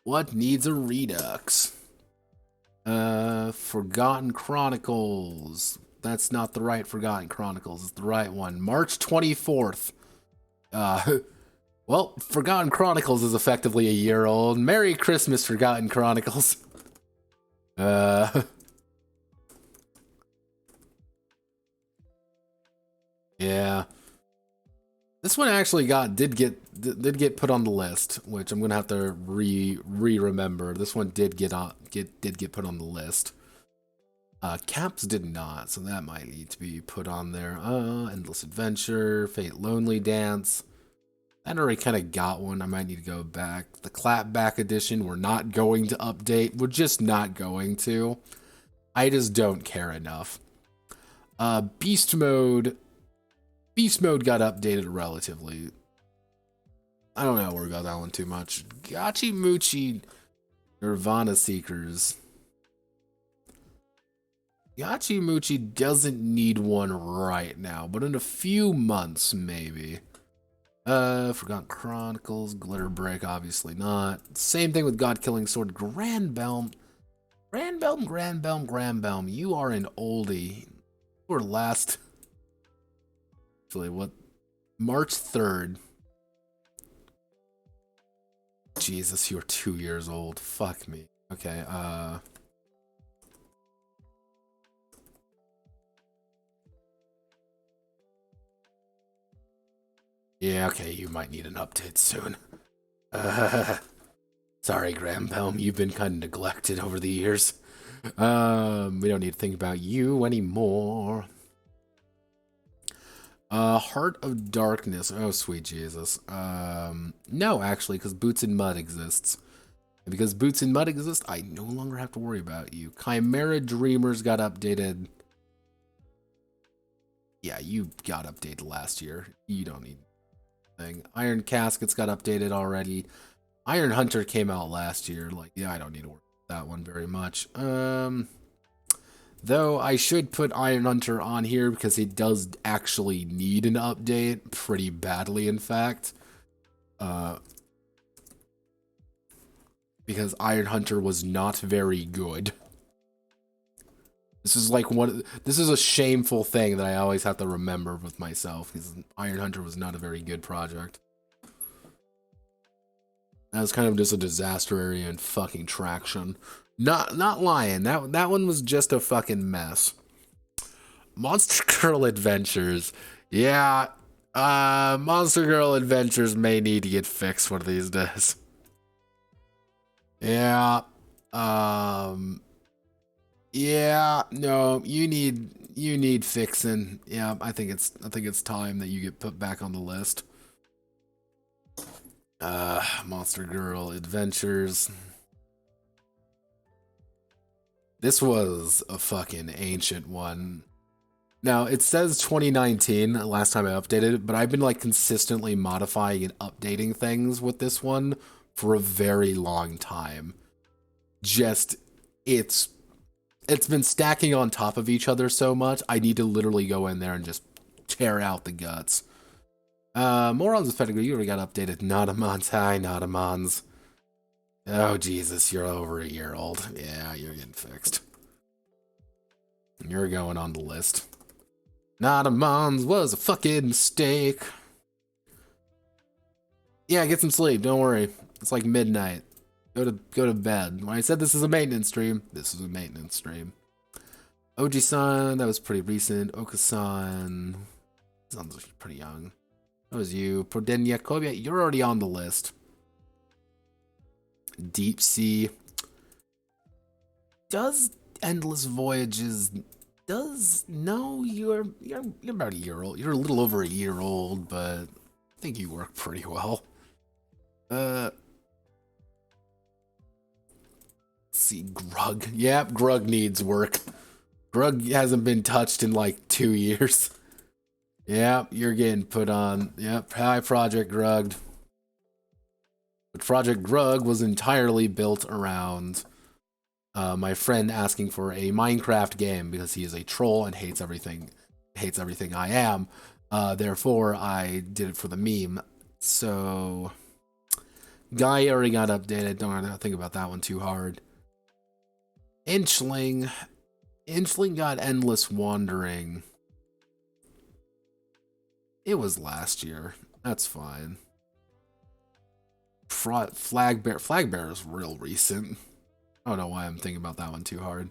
What needs a Redux? Forgotten Chronicles. That's not the right Forgotten Chronicles. It's the right one. March 24th. Well, Forgotten Chronicles is effectively a year old. Merry Christmas, Forgotten Chronicles. Yeah. This one actually did get put on the list, which I'm gonna have to remember. This one did get put on the list. Caps did not, so that might need to be put on there. Endless Adventure, Fate Lonely Dance. I already kind of got one. I might need to go back. The Clapback edition, we're not going to update. We're just not going to. I just don't care enough. Beast Mode. Beast Mode got updated relatively. I don't know worry about that one too much. Gachi Muchi Nirvana Seekers. Gachi Muchi doesn't need one right now, but in a few months, maybe. Forgotten Chronicles, Glitter Break, obviously not. Same thing with God Killing Sword. Grandbelm. You are an oldie. You were last... Actually, what? March 3rd. Jesus, you're 2 years old. Fuck me. Okay, yeah, okay, you might need an update soon. Sorry, Graham, you've been kind of neglected over the years. We don't need to think about you anymore. Heart of Darkness. Oh, sweet Jesus. No, actually, because Boots in Mud exists. And because Boots in Mud exists, I no longer have to worry about you. Chimera Dreamers got updated. Yeah, you got updated last year. You don't need... anything. Iron Caskets got updated already. Iron Hunter came out last year. Like, yeah, I don't need to worry about that one very much. Though I should put Iron Hunter on here because it does actually need an update pretty badly, in fact. Because Iron Hunter was not very good. This is like this is a shameful thing that I always have to remember with myself, because Iron Hunter was not a very good project. That was kind of just a disaster area and fucking traction. Not lying. That one was just a fucking mess. Monster Girl Adventures. Yeah. Monster Girl Adventures may need to get fixed one of these days. Yeah. Yeah, no, you need fixing. Yeah, I think it's time that you get put back on the list. Monster Girl Adventures. This was a fucking ancient one. Now, it says 2019 last time I updated it, but I've been like consistently modifying and updating things with this one for a very long time. Just, it's been stacking on top of each other so much, I need to literally go in there and just tear out the guts. Morons of Pedigree, you already got updated. Nautamons, hi, Nautamons. Oh, Jesus, you're over a year old. Yeah, you're getting fixed. You're going on the list. Nautamons was a fucking mistake. Yeah, get some sleep, don't worry. It's like midnight. Go to bed. When I said this is a maintenance stream, this is a maintenance stream. Oji-san, that was pretty recent. Oka-san, sounds pretty young. That was you. Prodenya Kobia, you're already on the list. Deep Sea. Does Endless Voyages... No, you're about a year old. You're a little over a year old, but I think you work pretty well. Let's see, Grug. Yep, Grug needs work. Grug hasn't been touched in like 2 years. Yep, you're getting put on. Yep, hi Project Grug. But Project Grug was entirely built around my friend asking for a Minecraft game because he is a troll and hates everything I am. Therefore, I did it for the meme. So, Guy already got updated. Don't have to think about that one too hard. Inchling got Endless Wandering. It was last year. That's fine. Flagbear is real recent. I don't know why I'm thinking about that one too hard.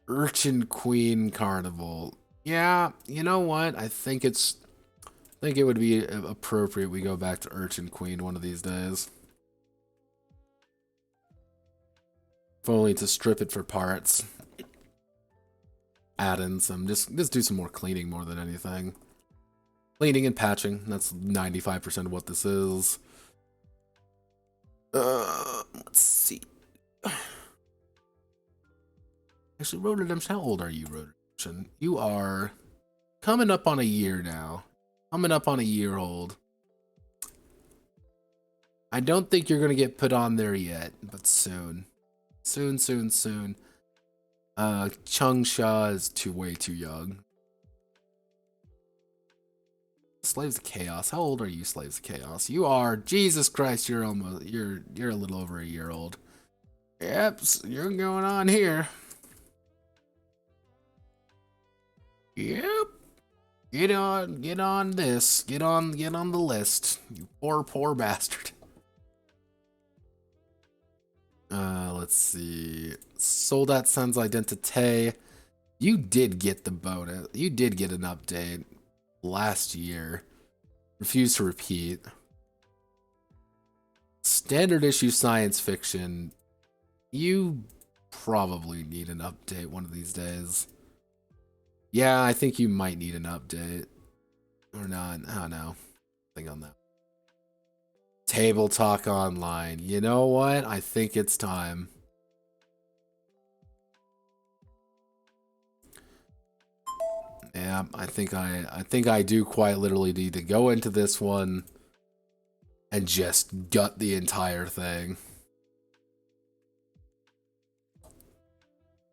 Urchin Queen Carnival. Yeah, you know what? I think it would be appropriate we go back to Urchin Queen one of these days. If only to strip it for parts. Add in some, just do some more cleaning more than anything. Cleaning and patching, that's 95% of what this is. Let's see. Actually, Road Redemption, how old are you, Road Redemption? You are coming up on a year now. Coming up on a year old. I don't think you're going to get put on there yet, but soon. Soon. Chung Sha is way too young. Slaves of Chaos. How old are you, Slaves of Chaos? You are, Jesus Christ, you're a little over a year old. Yep, you're going on here. Yep. Get on this. Get on the list. You poor bastard. Let's see. Soldat Sans Identité. You did get the bonus. You did get an update last year. Refuse to repeat. Standard issue science fiction. You probably need an update one of these days. Yeah, I think you might need an update. Or not. I don't know. Think on that. Table Talk Online. You know what? I think it's time. Yeah, I think I do quite literally need to go into this one and just gut the entire thing.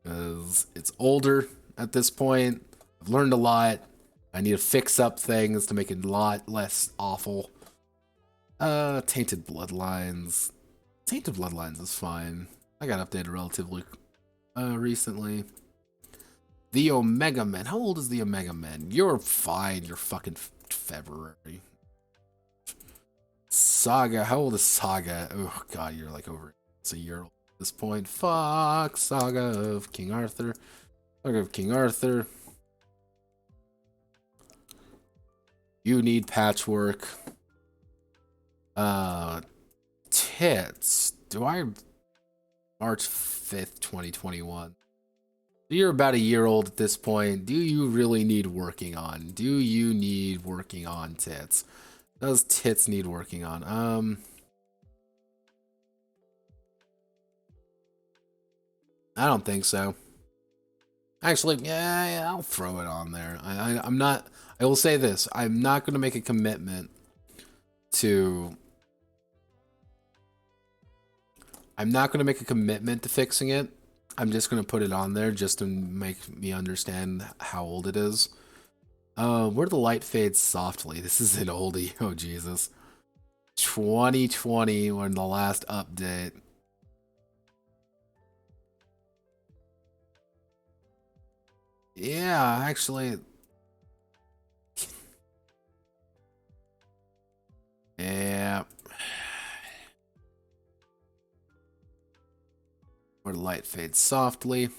Because it's older at this point. I've learned a lot. I need to fix up things to make it a lot less awful. Tainted Bloodlines. Tainted Bloodlines is fine. I got updated relatively recently. The Omega Men. How old is the Omega Men? You're fine. You're fucking February. Saga. How old is Saga? Oh god, you're like over. It's a year old at this point. Fuck. Saga of King Arthur. Saga of King Arthur. You need patchwork. Tits. Do I... March 5th, 2021. You're about a year old at this point. Do you really need working on? Do you need working on, tits? Does tits need working on? I don't think so. Actually, yeah, I'll throw it on there. I'm not... I will say this. I'm not going to make a commitment to... I'm not going to make a commitment to fixing it. I'm just going to put it on there just to make me understand how old it is. Where the light fades softly. This is an oldie. Oh, Jesus. 2020, when the last update. Yeah, actually... Yeah. Where the light fades softly.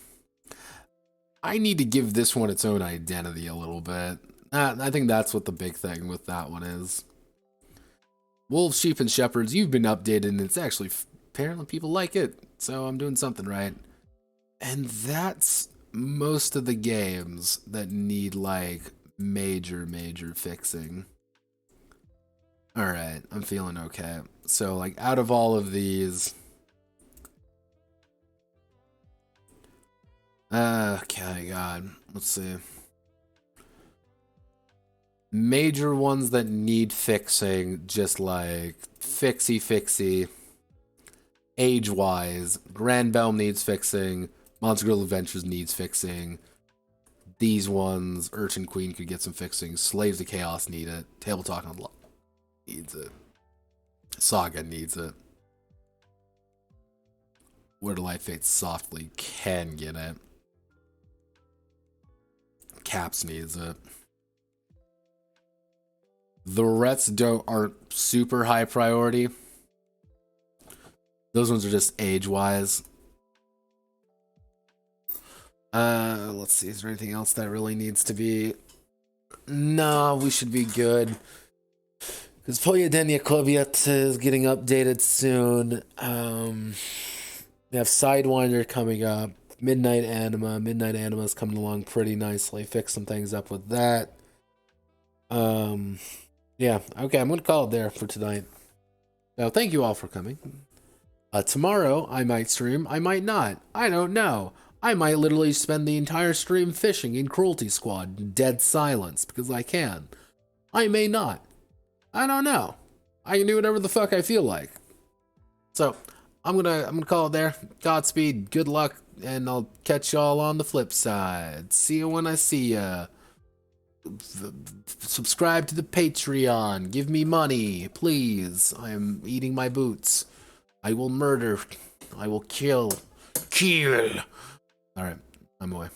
I need to give this one its own identity a little bit. I think that's what the big thing with that one is. Wolves, sheep, and shepherds, you've been updated, and it's actually, apparently people like it, so I'm doing something right. And that's most of the games that need, like, major fixing. Alright, I'm feeling okay. So, like, out of all of these... Okay, God. Let's see. Major ones that need fixing, just like fixy. Age-wise, Grand Belm needs fixing. Monster Girl Adventures needs fixing. These ones, Urchin Queen could get some fixing. Slaves of Chaos need it. Table Talk Unlocked needs it. Saga needs it. Where the Light Fades Softly can get it. Caps needs it. The rest aren't super high priority. Those ones are just age-wise. Let's see. Is there anything else that really needs to be... No, we should be good. Because Poyadenia Koviet is getting updated soon. We have Sidewinder coming up. Midnight Anima. Midnight Anima is coming along pretty nicely. Fix some things up with that. Yeah, okay, I'm going to call it there for tonight. So thank you all for coming. Tomorrow, I might stream. I might not. I don't know. I might literally spend the entire stream fishing in Cruelty Squad. Dead silence, because I can. I may not. I don't know. I can do whatever the fuck I feel like. So, I'm gonna call it there. Godspeed, good luck, and I'll catch y'all on the flip side. See you when I see ya. Subscribe to the Patreon. Give me money, please. I am eating my boots. I will murder. I will kill. Kill. Alright, I'm away.